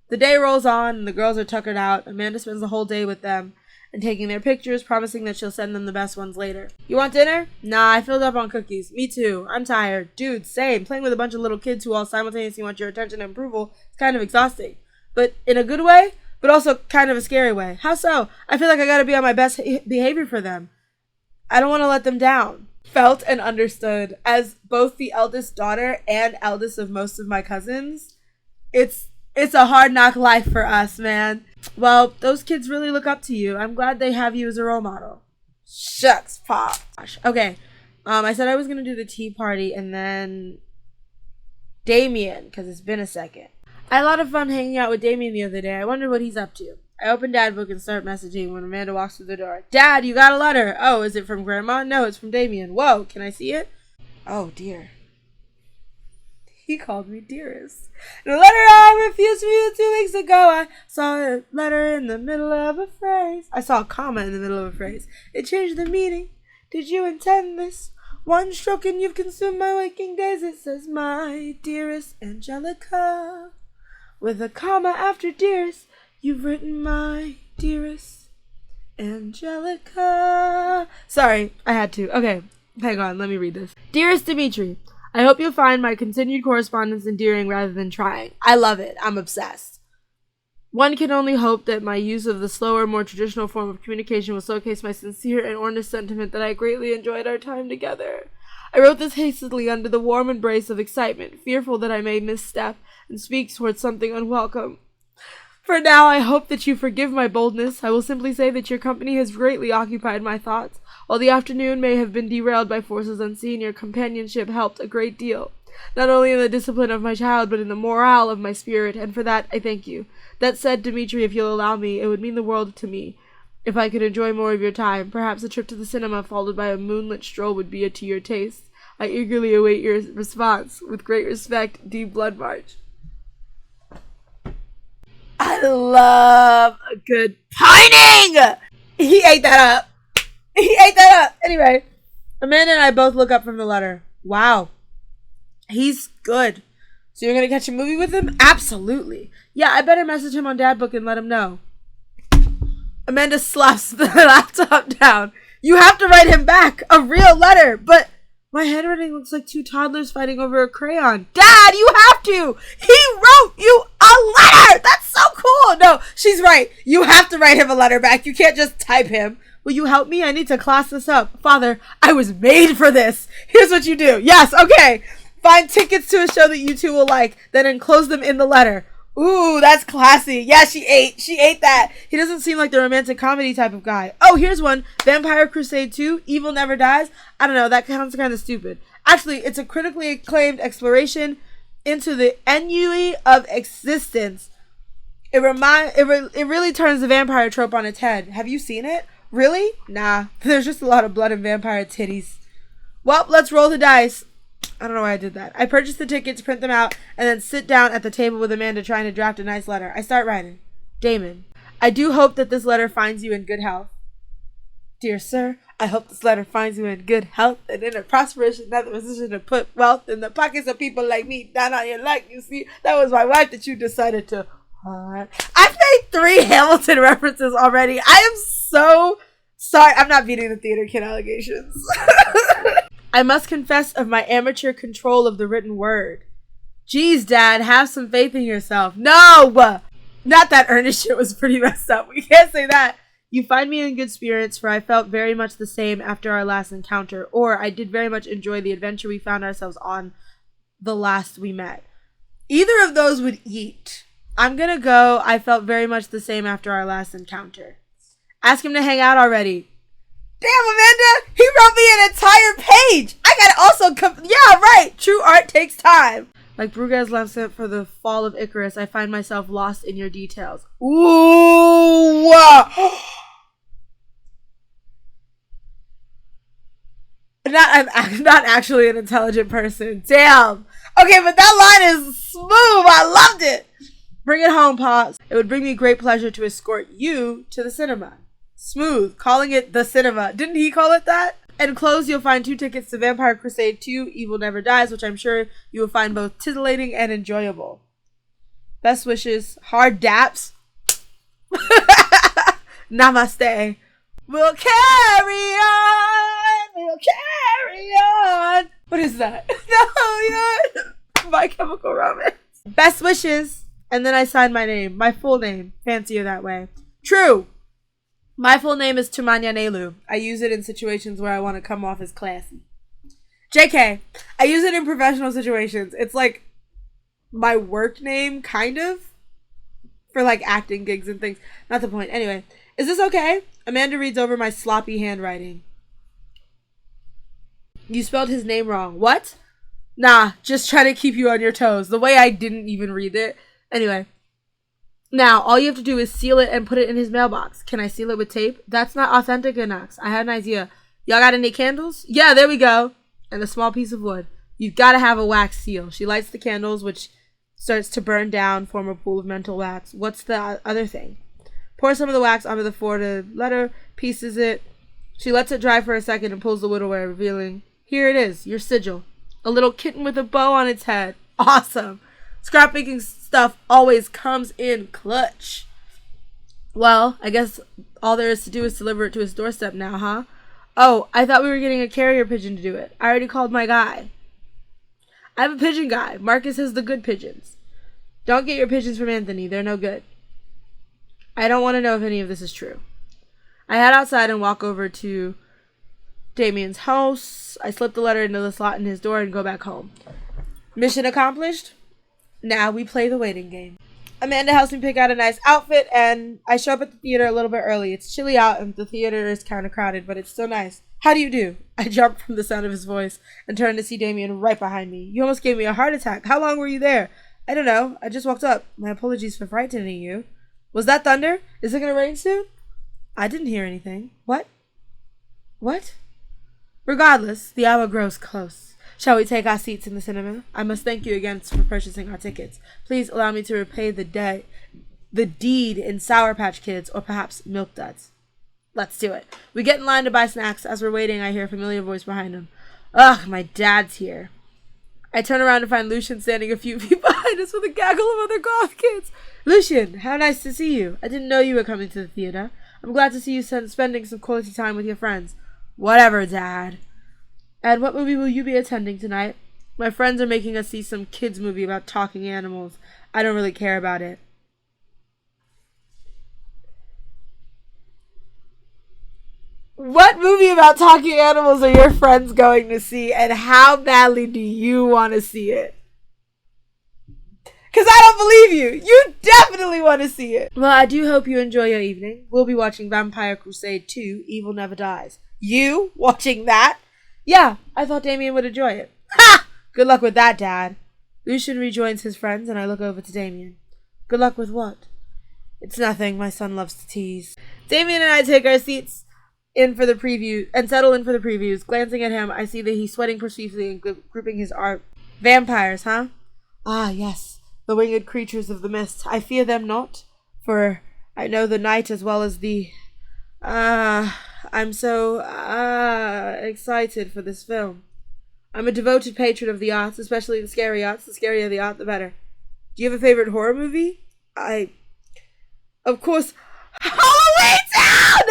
The day rolls on, and the girls are tuckered out. Amanda spends the whole day with them and taking their pictures, promising that she'll send them the best ones later. You want dinner? Nah, I filled up on cookies. Me too. I'm tired. Dude, same. Playing with a bunch of little kids who all simultaneously want your attention and approval is kind of exhausting. But in a good way, but also kind of a scary way. How so? I feel like I gotta be on my best behavior for them. I don't want to let them down. Felt and understood. As both the eldest daughter and eldest of most of my cousins, it's a hard knock life for us, man. Well, those kids really look up to you. I'm glad they have you as a role model. Shucks, Pop. Okay, I said I was going to do the tea party and then Damien, because it's been a second. I had a lot of fun hanging out with Damien the other day. I wondered what he's up to. I open Dad book and start messaging when Amanda walks through the door. Dad, you got a letter. Oh, is it from Grandma? No, it's from Damien. Whoa, can I see it? Oh, dear. He called me dearest. The letter I refused from you 2 weeks ago. I saw a letter in the middle of a phrase. I saw a comma in the middle of a phrase. It changed the meaning. Did you intend this? One stroke and you've consumed my waking days. It says, my dearest Angelica. With a comma after dearest, you've written my dearest Angelica. Sorry, I had to. Okay, hang on, let me read this. Dearest Dimitri, I hope you'll find my continued correspondence endearing rather than trying. I love it. I'm obsessed. One can only hope that my use of the slower, more traditional form of communication will showcase my sincere and earnest sentiment that I greatly enjoyed our time together. I wrote this hastily under the warm embrace of excitement, fearful that I may misstep and speak towards something unwelcome. For now, I hope that you forgive my boldness. I will simply say that your company has greatly occupied my thoughts. While the afternoon may have been derailed by forces unseen, your companionship helped a great deal. Not only in the discipline of my child, but in the morale of my spirit, and for that I thank you. That said, Dimitri, if you'll allow me, it would mean the world to me. If I could enjoy more of your time, perhaps a trip to the cinema followed by a moonlit stroll would be to your taste. I eagerly await your response. With great respect, D. Bloodmarch. I love a good pining! He ate that up. He ate that up. Anyway, Amanda and I both look up from the letter. Wow. He's good. So you're going to catch a movie with him? Absolutely. Yeah, I better message him on Dadbook and let him know. Amanda slaps the laptop down. You have to write him back a real letter, but my handwriting looks like two toddlers fighting over a crayon. Dad, you have to! He wrote you a letter! That's so cool! No, she's right. You have to write him a letter back. You can't just type him. Will you help me? I need to class this up. Father, I was made for this. Here's what you do. Yes, okay. Find tickets to a show that you two will like, then enclose them in the letter. Ooh, that's classy. Yeah, she ate that. He doesn't seem like the romantic comedy type of guy. Oh, here's one. Vampire Crusade 2, Evil Never Dies. I don't know, that sounds kind of stupid. Actually, it's a critically acclaimed exploration into the ennui of existence. It really turns the vampire trope on its head. Have you seen it? Really? Nah, there's just a lot of blood and vampire titties. Well, let's roll the dice. I don't know why I did that. I purchased the tickets, print them out, and then sit down at the table with Amanda trying to draft a nice letter. I start writing. Damon, I do hope that this letter finds you in good health. Dear sir, I hope this letter finds you in good health and in a prosperous and another position to put wealth in the pockets of people like me down on your luck. You see, that was my wife that you decided to... I've made 3 Hamilton references already. I am so sorry. I'm not beating the theater kid allegations. I must confess of my amateur control of the written word. Geez, Dad, have some faith in yourself. No! Not that Ernest shit was pretty messed up. We can't say that. You find me in good spirits, for I felt very much the same after our last encounter, or I did very much enjoy the adventure we found ourselves on the last we met. Either of those would eat. I'm gonna go, I felt very much the same after our last encounter. Ask him to hang out already. Damn, Amanda! He wrote me an entire page! I gotta also yeah, right! True art takes time. Like Bruges Lancet for the fall of Icarus, I find myself lost in your details. Ooh! I'm not actually an intelligent person. Damn! Okay, but that line is smooth! I loved it! Bring it home, Pops. It would bring me great pleasure to escort you to the cinema. Smooth. Calling it the cinema. Didn't he call it that? Enclosed, you'll find 2 tickets to Vampire Crusade 2, Evil Never Dies, which I'm sure you will find both titillating and enjoyable. Best wishes. Hard daps. Namaste. We'll carry on. We'll carry on. What is that? No, you're My Chemical Romance. Best wishes. And then I sign my name. My full name. Fancier that way. True. My full name is Tumanya Nelu. I use it in situations where I want to come off as classy. JK. I use it in professional situations. It's like my work name, kind of. For like acting gigs and things. Not the point. Anyway. Is this okay? Amanda reads over my sloppy handwriting. You spelled his name wrong. What? Nah, just try to keep you on your toes. The way I didn't even read it. Anyway. Now, all you have to do is seal it and put it in his mailbox. Can I seal it with tape? That's not authentic enough. I had an idea. Y'all got any candles? Yeah, there we go. And a small piece of wood. You've got to have a wax seal. She lights the candles, which starts to burn down, form a pool of mental wax. What's the other thing? Pour some of the wax onto the forwarded letter, pieces it. She lets it dry for a second and pulls the wood away, revealing, here it is, your sigil. A little kitten with a bow on its head. Awesome. Scrapbooking stuff always comes in clutch. Well, I guess all there is to do is deliver it to his doorstep now, huh? Oh, I thought we were getting a carrier pigeon to do it. I already called my guy. I have a pigeon guy. Marcus has the good pigeons. Don't get your pigeons from Anthony. They're no good. I don't want to know if any of this is true. I head outside and walk over to Damien's house. I slip the letter into the slot in his door and go back home. Mission accomplished? Now we play the waiting game. Amanda helps me pick out a nice outfit, and I show up at the theater a little bit early. It's chilly out, and the theater is kind of crowded, but it's still nice. How do you do? I jump from the sound of his voice and turn to see Damien right behind me. You almost gave me a heart attack. How long were you there? I don't know. I just walked up. My apologies for frightening you. Was that thunder? Is it going to rain soon? I didn't hear anything. What? What? Regardless, the hour grows close. Shall we take our seats in the cinema? I must thank you again for purchasing our tickets. Please allow me to repay the deed in Sour Patch Kids or perhaps Milk Duds. Let's do it. We get in line to buy snacks. As we're waiting, I hear a familiar voice behind him. Ugh, my dad's here. I turn around to find Lucian standing a few feet behind us with a gaggle of other goth kids. Lucian, how nice to see you. I didn't know you were coming to the theater. I'm glad to see you spending some quality time with your friends. Whatever, Dad. And what movie will you be attending tonight? My friends are making us see some kids' movie about talking animals. I don't really care about it. What movie about talking animals are your friends going to see, and how badly do you want to see it? Because I don't believe you. You definitely want to see it. Well, I do hope you enjoy your evening. We'll be watching Vampire Crusade 2, Evil Never Dies. You watching that? Yeah, I thought Damien would enjoy it. Ha! Good luck with that, Dad. Lucian rejoins his friends, and I look over to Damien. Good luck with what? It's nothing. My son loves to tease. Damien and I take our seats settle in for the previews. Glancing at him, I see that he's sweating profusely and gripping his arm. Vampires, huh? Ah, yes. The winged creatures of the mist. I fear them not, for I know the night as well as the... I'm so excited for this film. I'm a devoted patron of the arts, especially the scary arts. The scarier the art, the better. Do you have a favorite horror movie? Of course, Halloween Town!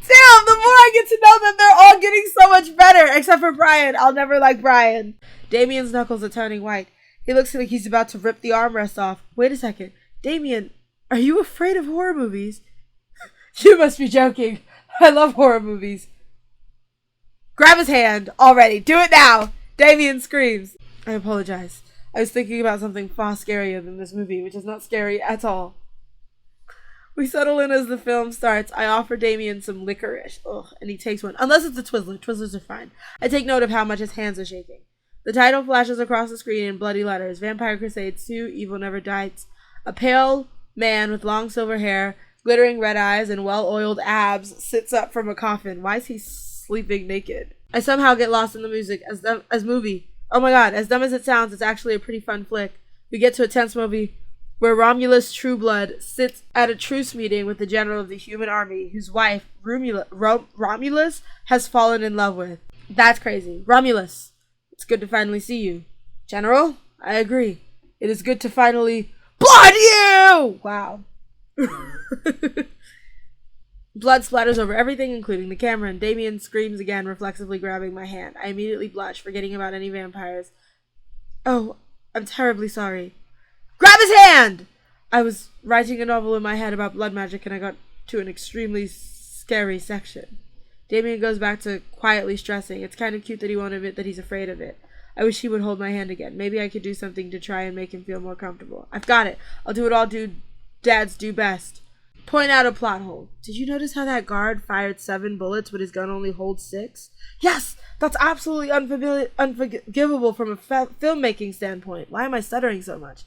Damn, the more I get to know them, they're all getting so much better. Except for Brian. I'll never like Brian. Damien's knuckles are turning white. He looks like he's about to rip the armrest off. Wait a second. Damien, are you afraid of horror movies? You must be joking. I love horror movies. Grab his hand already. Do it now. Damien screams. I apologize. I was thinking about something far scarier than this movie, which is not scary at all. We settle in as the film starts. I offer Damien some licorice. Ugh, and he takes one. Unless it's a Twizzler. Twizzlers are fine. I take note of how much his hands are shaking. The title flashes across the screen in bloody letters. Vampire Crusade 2, Evil Never Dies. A pale man with long silver hair, glittering red eyes, and well-oiled abs sits up from a coffin. Why is he sleeping naked? I somehow get lost in the music as movie. Oh my god, as dumb as it sounds, it's actually a pretty fun flick. We get to a tense movie where Romulus Trueblood sits at a truce meeting with the general of the human army, whose wife, Romulus, has fallen in love with. That's crazy. Romulus, it's good to finally see you. General, I agree. It is good to finally blood you! Wow. Blood splatters over everything, including the camera, and Damien screams again, reflexively grabbing my hand. I immediately blush, forgetting about any vampires. Oh, I'm terribly sorry. Grab his hand! I was writing a novel in my head about blood magic, and I got to an extremely scary section. Damien goes back to quietly stressing. It's kind of cute that he won't admit that he's afraid of it. I wish he would hold my hand again. Maybe I could do something to try and make him feel more comfortable. I've got it. I'll do what all dads do best. Point out a plot hole. Did you notice how that guard fired 7 bullets but his gun only holds 6? Yes! That's absolutely unforgivable from a filmmaking standpoint. Why am I stuttering so much?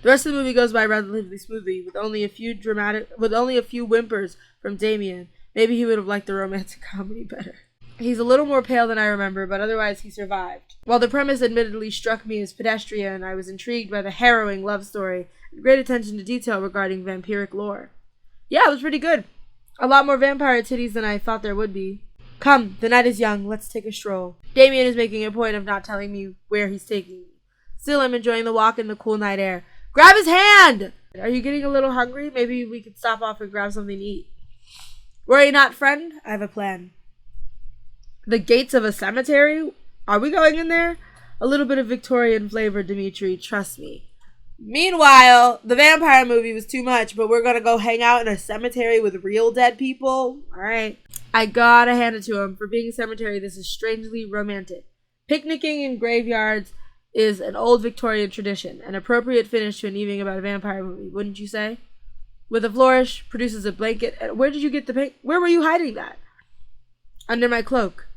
The rest of the movie goes by relatively smoothly, with only a few whimpers from Damien. Maybe he would have liked the romantic comedy better. He's a little more pale than I remember, but otherwise he survived. While the premise admittedly struck me as pedestrian, I was intrigued by the harrowing love story and great attention to detail regarding vampiric lore. Yeah, it was pretty good. A lot more vampire titties than I thought there would be. Come, the night is young. Let's take a stroll. Damien is making a point of not telling me where he's taking me. Still, I'm enjoying the walk in the cool night air. Grab his hand! Are you getting a little hungry? Maybe we could stop off and grab something to eat. Worry not, friend. I have a plan. The gates of a cemetery? Are we going in there? A little bit of Victorian flavor, Dimitri. Trust me. Meanwhile, the vampire movie was too much, but we're gonna go hang out in a cemetery with real dead people? Alright. I gotta hand it to him. For being a cemetery, this is strangely romantic. Picnicking in graveyards is an old Victorian tradition, an appropriate finish to an evening about a vampire movie, wouldn't you say? With a flourish, produces a blanket. Where did you get the Where were you hiding that? Under my cloak.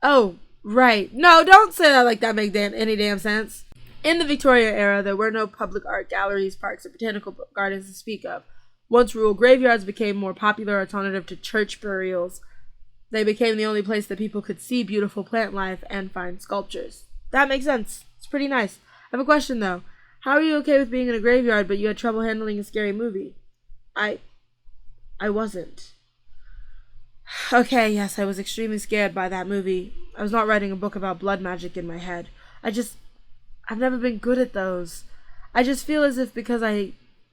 Oh, right. No, don't say that like that makes any damn sense. In the Victorian era, there were no public art galleries, parks, or botanical gardens to speak of. Once rule, graveyards became a more popular alternative to church burials. They became the only place that people could see beautiful plant life and find sculptures. That makes sense. It's pretty nice. I have a question, though. How are you okay with being in a graveyard, but you had trouble handling a scary movie? I wasn't. Okay, yes, I was extremely scared by that movie. I was not writing a book about blood magic in my head. I've never been good at those. I just feel as if because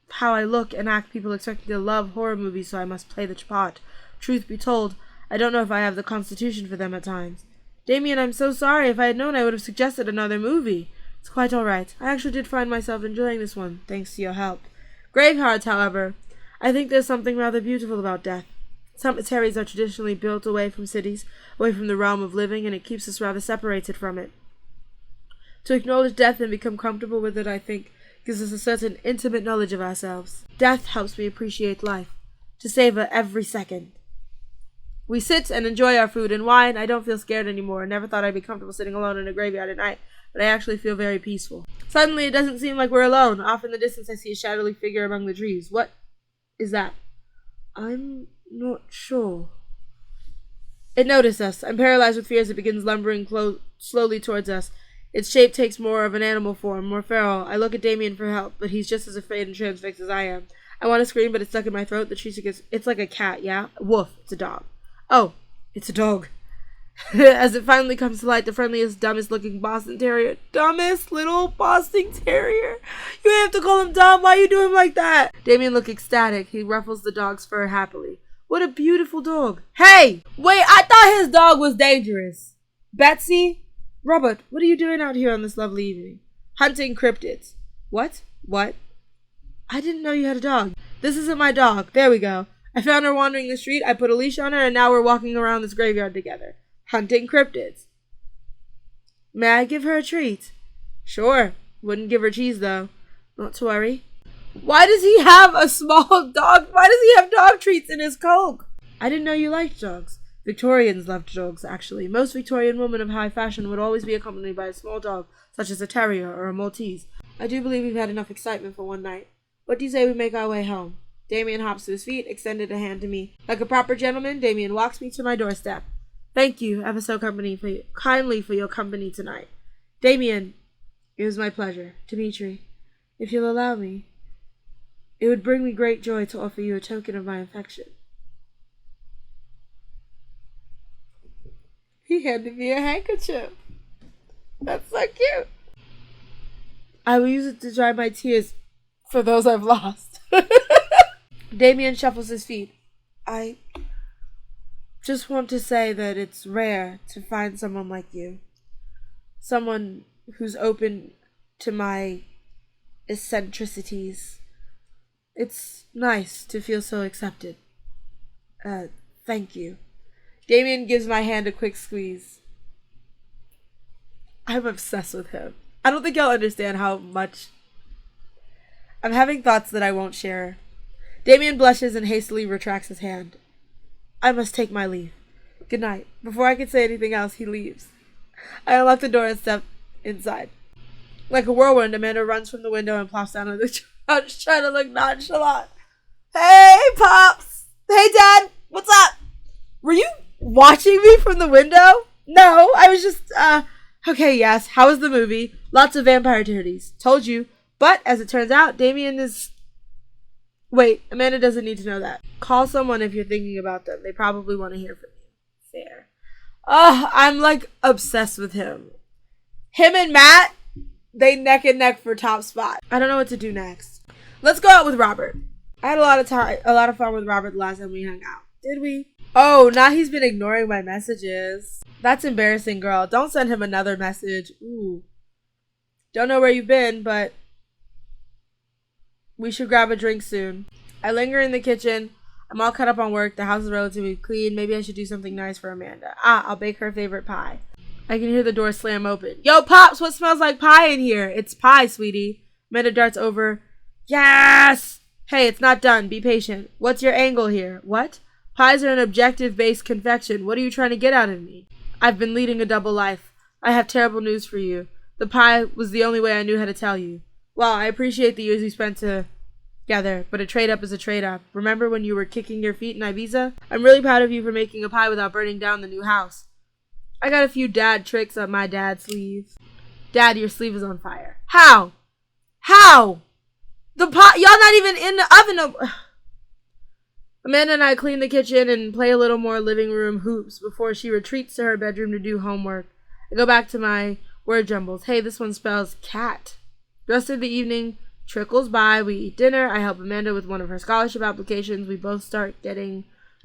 how I look and act, people expect me to love horror movies, so I must play the part. Truth be told, I don't know if I have the constitution for them at times. Damien, I'm so sorry. If I had known, I would have suggested another movie. It's quite alright. I actually did find myself enjoying this one, thanks to your help. Graveyards, however. I think there's something rather beautiful about death. Cemeteries are traditionally built away from cities, away from the realm of living, and it keeps us rather separated from it. To acknowledge death and become comfortable with it, I think, gives us a certain intimate knowledge of ourselves. Death helps me appreciate life, to savor every second. We sit and enjoy our food and wine. I don't feel scared anymore. I never thought I'd be comfortable sitting alone in a graveyard at night, but I actually feel very peaceful. Suddenly, it doesn't seem like we're alone. Off in the distance, I see a shadowy figure among the trees. What is that? I'm not sure. It noticed us. I'm paralyzed with fear as it begins lumbering slowly towards us. Its shape takes more of an animal form, more feral. I look at Damien for help, but he's just as afraid and transfixed as I am. I want to scream, but it's stuck in my throat. The tree gets, it's like a cat, yeah? Woof, it's a dog. Oh, it's a dog. As it finally comes to light, the friendliest, dumbest looking Boston Terrier. Dumbest little Boston Terrier. You have to call him dumb. Why you do him like that? Damien looked ecstatic. He ruffles the dog's fur happily. What a beautiful dog. Hey! Wait, I thought his dog was dangerous. Betsy? Robert, what are you doing out here on this lovely evening? Hunting cryptids. What? What? I didn't know you had a dog. This isn't my dog. There we go. I found her wandering the street, I put a leash on her, and now we're walking around this graveyard together. Hunting cryptids. May I give her a treat? Sure. Wouldn't give her cheese, though. Not to worry. Why does he have a small dog? Why does he have dog treats in his Coke? I didn't know you liked dogs. Victorians loved dogs, actually. Most Victorian women of high fashion would always be accompanied by a small dog, such as a terrier or a Maltese. I do believe we've had enough excitement for one night. What do you say we make our way home? Damien hops to his feet, extended a hand to me. Like a proper gentleman, Damien walks me to my doorstep. Thank you ever so kindly for your company tonight. Damien, it was my pleasure. Dimitri, if you'll allow me, it would bring me great joy to offer you a token of my affection. He handed me a handkerchief. That's so cute. I will use it to dry my tears for those I've lost. Damien shuffles his feet. I just want to say that it's rare to find someone like you. Someone who's open to my eccentricities. It's nice to feel so accepted. Thank you. Damien gives my hand a quick squeeze. I'm obsessed with him. I don't think y'all understand how much I'm having thoughts that I won't share. Damien blushes and hastily retracts his hand. I must take my leave. Good night. Before I can say anything else, he leaves. I unlock the door and step inside. Like a whirlwind, Amanda runs from the window and plops down on the couch, trying to look nonchalant. Hey, Pops! Hey, Dad! What's up? Were you watching me from the window? No, I was just, okay, yes. How was the movie? Lots of vampire titties. Told you. But, as it turns out, Damien is... Wait, Amanda doesn't need to know that. Call someone if you're thinking about them. They probably want to hear from you. Fair. I'm like obsessed with him. Him and Matt, they neck and neck for top spot. I don't know what to do next. Let's go out with Robert. I had a lot of fun with Robert the last time we hung out. Did we? Oh, now he's been ignoring my messages. That's embarrassing, girl. Don't send him another message. Ooh. Don't know where you've been, but we should grab a drink soon. I linger in the kitchen. I'm all cut up on work. The house is relatively clean. Maybe I should do something nice for Amanda. I'll bake her favorite pie. I can hear the door slam open. Yo, Pops, what smells like pie in here? It's pie, sweetie. Amanda darts over. Yes! Hey, it's not done. Be patient. What's your angle here? What? Pies are an objective-based confection. What are you trying to get out of me? I've been leading a double life. I have terrible news for you. The pie was the only way I knew how to tell you. Well, I appreciate the years we spent together, but a trade-up is a trade-up. Remember when you were kicking your feet in Ibiza? I'm really proud of you for making a pie without burning down the new house. I got a few dad tricks up my dad's sleeve. Dad, your sleeve is on fire. How? How? The pie? Y'all not even in the oven. Amanda and I clean the kitchen and play a little more living room hoops before she retreats to her bedroom to do homework. I go back to my word jumbles. Hey, this one spells cat. The rest of the evening trickles by. We eat dinner. I help Amanda with one of her scholarship applications. We both start getting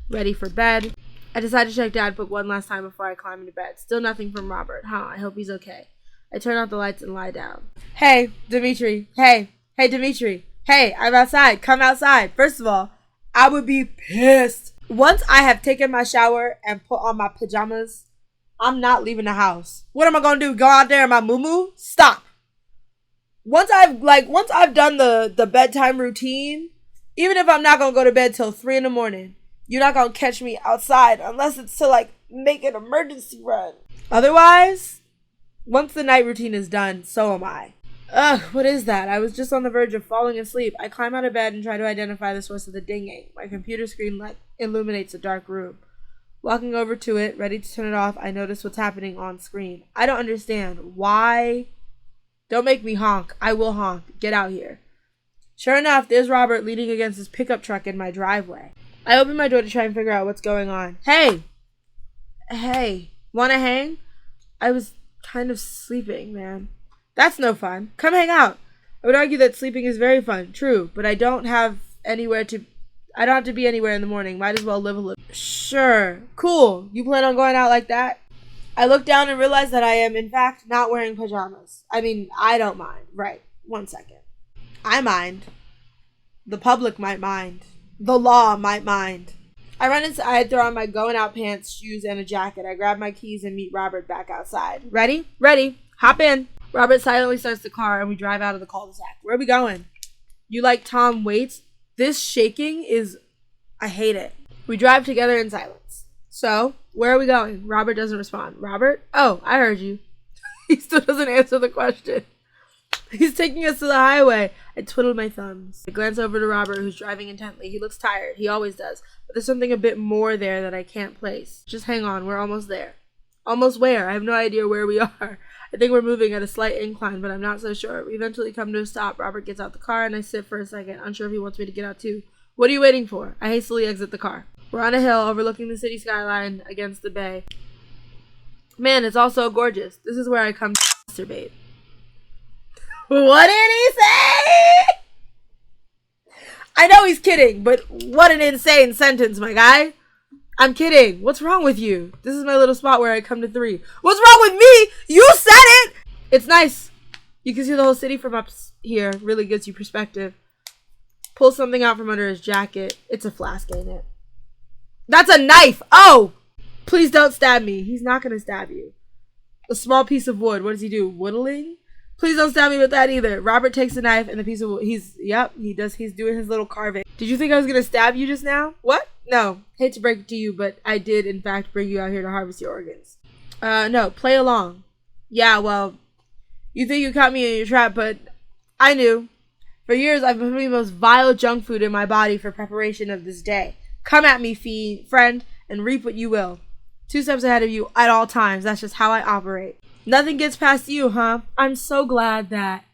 ready for bed. I decide to check Dad Book one last time before I climb into bed. Still nothing from Robert. I hope he's okay. I turn off the lights and lie down. Hey, Dimitri. Hey, Dimitri. Hey, I'm outside. Come outside. First of all, I would be pissed. Once I have taken my shower and put on my pajamas, I'm not leaving the house. What am I gonna do? Go out there in my muumuu? Stop. Once I've done the bedtime routine, even if I'm not gonna go to bed till 3 a.m, you're not gonna catch me outside unless it's to make an emergency run. Otherwise, once the night routine is done, so am I. Ugh, what is that? I was just on the verge of falling asleep. I climb out of bed and try to identify the source of the dinging. My computer screen illuminates a dark room. Walking over to it, ready to turn it off, I notice what's happening on screen. I don't understand. Why? Don't make me honk. I will honk. Get out here. Sure enough, there's Robert leaning against his pickup truck in my driveway. I open my door to try and figure out what's going on. Hey! Wanna hang? I was kind of sleeping, man. That's no fun. Come hang out. I would argue that sleeping is very fun, true, but I don't have to be anywhere in the morning. Might as well live a little. Sure. Cool. You plan on going out like that? I look down and realize that I am, in fact, not wearing pajamas. I mean, I don't mind. Right. 1 second. I mind. The public might mind. The law might mind. I run inside, throw on my going out pants, shoes, and a jacket. I grab my keys and meet Robert back outside. Ready? Ready. Hop in. Robert silently starts the car and we drive out of the cul-de-sac. Where are we going? You like Tom Waits? This shaking is... I hate it. We drive together in silence. So, where are we going? Robert doesn't respond. Robert? Oh, I heard you. He still doesn't answer the question. He's taking us to the highway. I twiddle my thumbs. I glance over to Robert, who's driving intently. He looks tired. He always does. But there's something a bit more there that I can't place. Just hang on. We're almost there. Almost where? I have no idea where we are. I think we're moving at a slight incline, but I'm not so sure. We eventually come to a stop. Robert gets out the car, and I sit for a second, unsure if he wants me to get out too. What are you waiting for? I hastily exit the car. We're on a hill overlooking the city skyline against the bay. Man, it's all so gorgeous. This is where I come to masturbate. What did he say? I know he's kidding, but what an insane sentence, my guy. I'm kidding. What's wrong with you? This is my little spot where I come to 3. What's wrong with me? You said it! It's nice. You can see the whole city from up here. Really gives you perspective. Pulls something out from under his jacket. It's a flask, ain't it? That's a knife! Oh! Please don't stab me. He's not gonna stab you. A small piece of wood. What does he do? Whittling? Please don't stab me with that either. Robert takes a knife and the piece of wood. He's doing his little carving. Did you think I was gonna stab you just now? What? No. Hate to break it to you, but I did in fact bring you out here to harvest your organs. No. Play along. Yeah, well, you think you caught me in your trap, but I knew. For years, I've been putting the most vile junk food in my body for preparation of this day. Come at me, friend, and reap what you will. 2 steps ahead of you at all times. That's just how I operate. Nothing gets past you, huh? I'm so glad that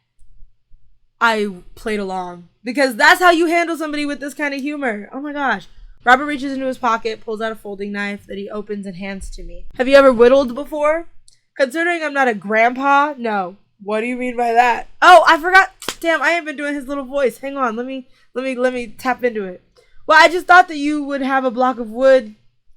I played along. Because that's how you handle somebody with this kind of humor. Oh my gosh. Robert reaches into his pocket, pulls out a folding knife that he opens and hands to me. Have you ever whittled before? Considering I'm not a grandpa, no. What do you mean by that? Oh, I forgot. Damn, I ain't been doing his little voice. Hang on, let me tap into it. Well, I just thought that you would have a block of wood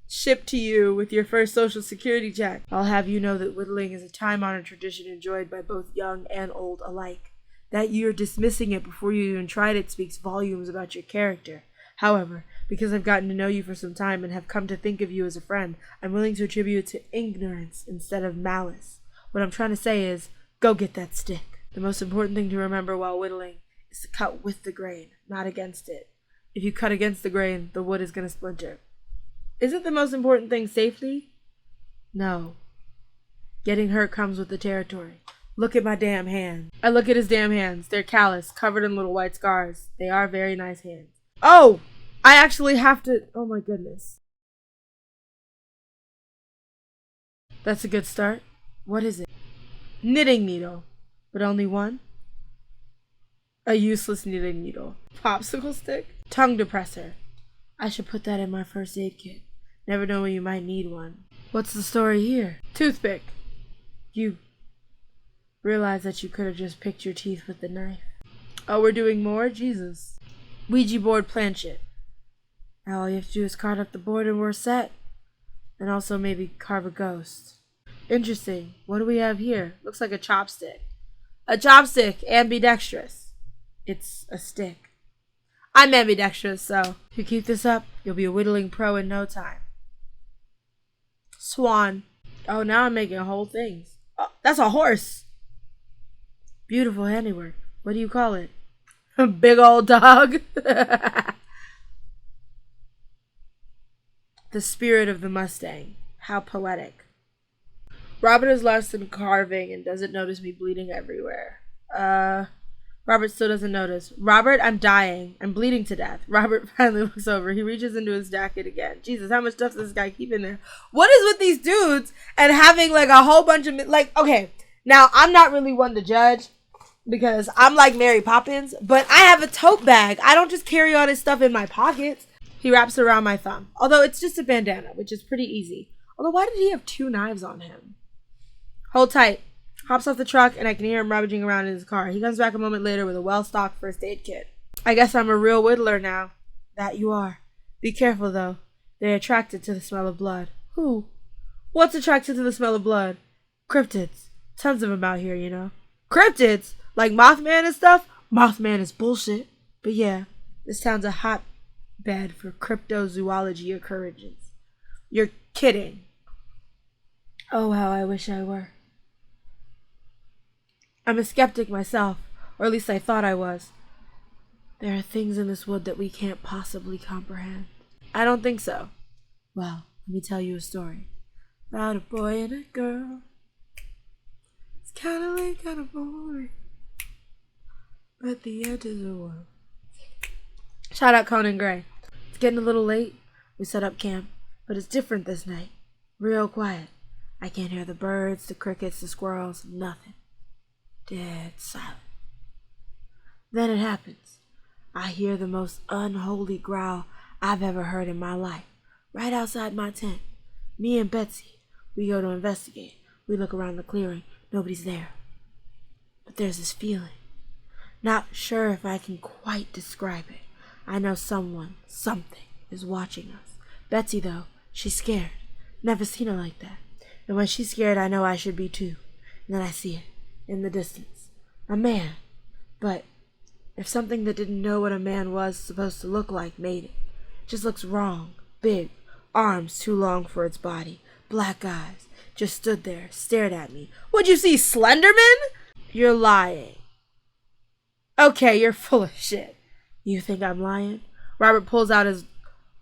shipped to you with your first social security check. I'll have you know that whittling is a time-honored tradition enjoyed by both young and old alike. That you're dismissing it before you even tried it speaks volumes about your character. However, because I've gotten to know you for some time and have come to think of you as a friend, I'm willing to attribute it to ignorance instead of malice. What I'm trying to say is, go get that stick. The most important thing to remember while whittling is to cut with the grain, not against it. If you cut against the grain, the wood is going to splinter. Isn't the most important thing safety? No. Getting hurt comes with the territory. Look at my damn hands. I look at his damn hands. They're calloused, covered in little white scars. They are very nice hands. Oh! I actually have to... Oh my goodness. That's a good start. What is it? Knitting needle. But only one? A useless knitting needle. Popsicle stick? Tongue depressor. I should put that in my first aid kit. Never know when you might need one. What's the story here? Toothpick. You realize that you could have just picked your teeth with the knife. Oh, we're doing more? Jesus. Ouija board planchette. Now all you have to do is carve up the board and we're set. And also maybe carve a ghost. Interesting. What do we have here? Looks like a chopstick. A chopstick, ambidextrous. It's a stick. I'm ambidextrous, so if you keep this up, you'll be a whittling pro in no time. Swan. Oh, now I'm making whole things. Oh, that's a horse. Beautiful handiwork. What do you call it? A big old dog. The spirit of the Mustang. How poetic. Robert is lost in carving and doesn't notice me bleeding everywhere. Robert still doesn't notice. Robert, I'm dying. I'm bleeding to death. Robert finally looks over. He reaches into his jacket again. Jesus, how much stuff does this guy keep in there? What is with these dudes and having like a whole bunch of, like, okay, now I'm not really one to judge because I'm like Mary Poppins, but I have a tote bag. I don't just carry all this stuff in my pockets. He wraps it around my thumb. Although it's just a bandana, which is pretty easy. Although why did he have 2 knives on him? Hold tight. Hops off the truck and I can hear him rummaging around in his car. He comes back a moment later with a well-stocked first aid kit. I guess I'm a real whittler now. That you are. Be careful though. They're attracted to the smell of blood. Who? What's attracted to the smell of blood? Cryptids. Tons of them out here, you know. Cryptids? Like Mothman and stuff? Mothman is bullshit. But yeah, this town's a hotbed for cryptozoology occurrences. You're kidding. Oh, how I wish I were. I'm a skeptic myself, or at least I thought I was. There are things in this wood that we can't possibly comprehend. I don't think so. Well, let me tell you a story about a boy and a girl. It's kind of late, kind of boring, but the end is a world. Shout out Conan Gray. It's getting a little late. We set up camp, but it's different this night. Real quiet. I can't hear the birds, the crickets, the squirrels, nothing. Dead silent. Then it happens. I hear the most unholy growl I've ever heard in my life. Right outside my tent. Me and Betsy, we go to investigate. We look around the clearing. Nobody's there. But there's this feeling. Not sure if I can quite describe it. I know someone, something, is watching us. Betsy, though, she's scared. Never seen her like that. And when she's scared, I know I should be too. And then I see it, in the distance. A man. But if something that didn't know what a man was supposed to look like made it. Just looks wrong. Big. Arms too long for its body. Black eyes. Just stood there, stared at me. What'd you see, Slenderman? You're lying. Okay, you're full of shit. You think I'm lying? Robert pulls out his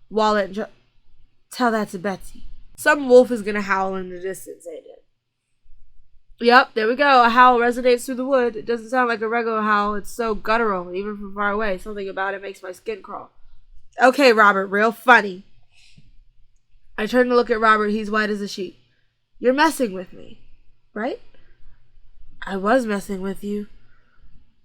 wallet and tell that to Betsy. Some wolf is gonna howl in the distance, ain't it? Yep, there we go. A howl resonates through the wood. It doesn't sound like a regular howl. It's so guttural, even from far away. Something about it makes my skin crawl. Okay, Robert, real funny. I turn to look at Robert. He's white as a sheet. You're messing with me, right? I was messing with you.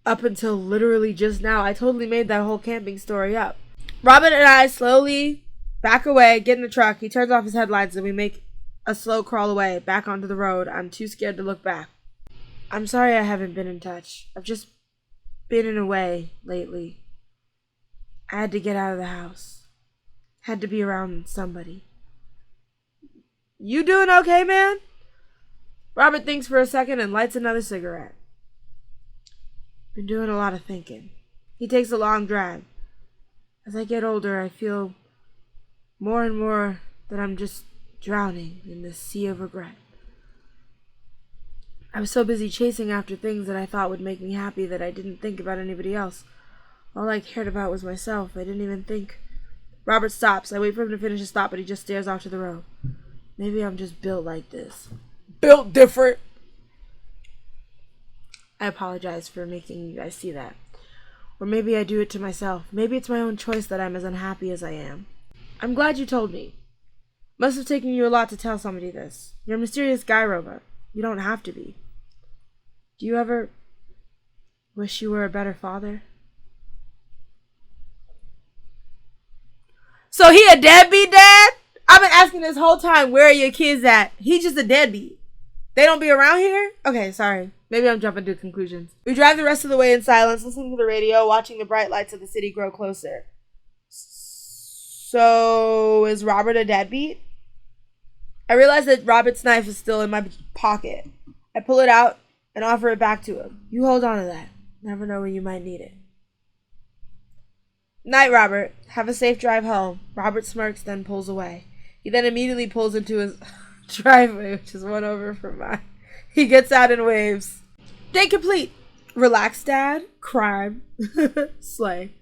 Up until literally just now. I totally made that whole camping story up. Robert and I slowly back away, get in the truck. He turns off his headlights and we make a slow crawl away, back onto the road. I'm too scared to look back. I'm sorry I haven't been in touch. I've just been in a way lately. I had to get out of the house. Had to be around somebody. You doing okay, man? Robert thinks for a second and lights another cigarette. Been doing a lot of thinking. He takes a long drag. As I get older, I feel more and more that I'm just drowning in this sea of regret. I was so busy chasing after things that I thought would make me happy that I didn't think about anybody else. All I cared about was myself. I didn't even think. Robert stops. I wait for him to finish his thought, but he just stares off to the road. Maybe I'm just built like this. Built different. I apologize for making you guys see that. Or maybe I do it to myself. Maybe it's my own choice that I'm as unhappy as I am. I'm glad you told me. Must have taken you a lot to tell somebody this. You're a mysterious guy robot. You don't have to be. Do you ever wish you were a better father? So he a deadbeat dad? I've been asking this whole time, where are your kids at? He just a deadbeat. They don't be around here? Okay, sorry. Maybe I'm jumping to conclusions. We drive the rest of the way in silence, listening to the radio, watching the bright lights of the city grow closer. So, is Robert a deadbeat? I realize that Robert's knife is still in my pocket. I pull it out and offer it back to him. You hold on to that. Never know when you might need it. Night, Robert. Have a safe drive home. Robert smirks, then pulls away. He then immediately pulls into his driveway, which is one over from mine. He gets out and waves. Day complete. Relax, Dad. Crime. Slay.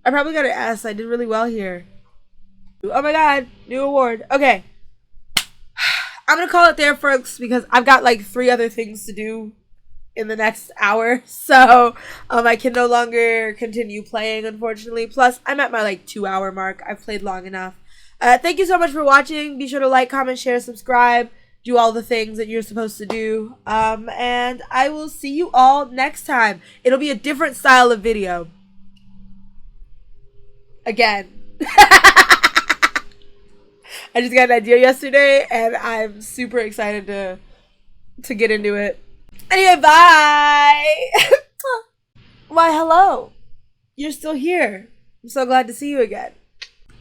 I probably got an S. I did really well here. Oh my god. New award. Okay. I'm going to call it there, folks, because I've got like 3 other things to do in the next hour. So I can no longer continue playing, unfortunately. Plus, I'm at my like 2-hour mark. I've played long enough. Thank you so much for watching. Be sure to like, comment, share, subscribe. Do all the things that you're supposed to do. And I will see you all next time. It'll be a different style of video. Again. I just got an idea yesterday, and I'm super excited to get into it. Anyway, bye! Why, hello. You're still here. I'm so glad to see you again.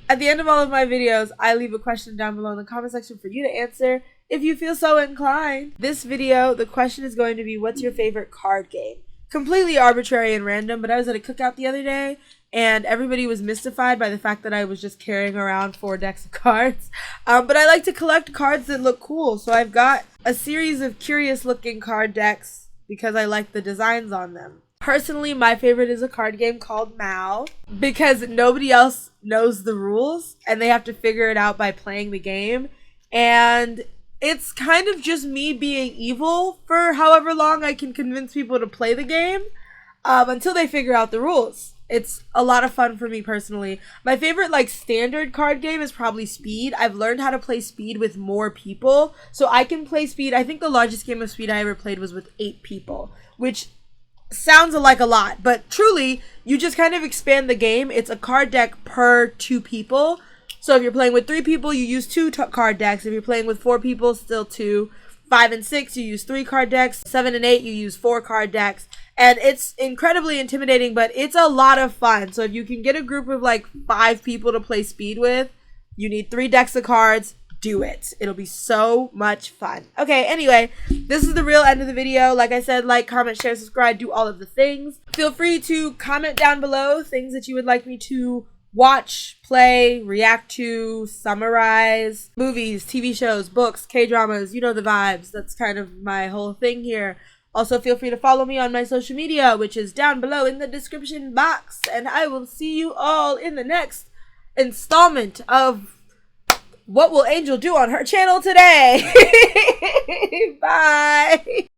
At the end of all of my videos, I leave a question down below in the comment section for you to answer if you feel so inclined. This video, the question is going to be, what's your favorite card game? Completely arbitrary and random, but I was at a cookout the other day, and everybody was mystified by the fact that I was just carrying around 4 decks of cards. But I like to collect cards that look cool, so I've got a series of curious looking card decks because I like the designs on them. Personally, my favorite is a card game called Mal, because nobody else knows the rules and they have to figure it out by playing the game. And it's kind of just me being evil for however long I can convince people to play the game until they figure out the rules. It's a lot of fun for me personally. My favorite like standard card game is probably Speed. I've learned how to play Speed with more people. So I can play Speed. I think the largest game of Speed I ever played was with 8 people, which sounds like a lot, but truly you just kind of expand the game. It's a card deck per 2 people. So if you're playing with 3 people, you use 2 card decks. If you're playing with 4 people, still 2. 5 and 6, you use 3 card decks. 7 and 8, you use 4 card decks. And it's incredibly intimidating, but it's a lot of fun. So if you can get a group of like 5 people to play Speed with, you need 3 decks of cards. Do it. It'll be so much fun. Okay, anyway, this is the real end of the video. Like I said, like, comment, share, subscribe, do all of the things. Feel free to comment down below things that you would like me to watch, play, react to, summarize. Movies, TV shows, books, K-dramas, you know the vibes. That's kind of my whole thing here. Also, feel free to follow me on my social media, which is down below in the description box. And I will see you all in the next installment of What Will Angel Do on Her Channel Today? Bye!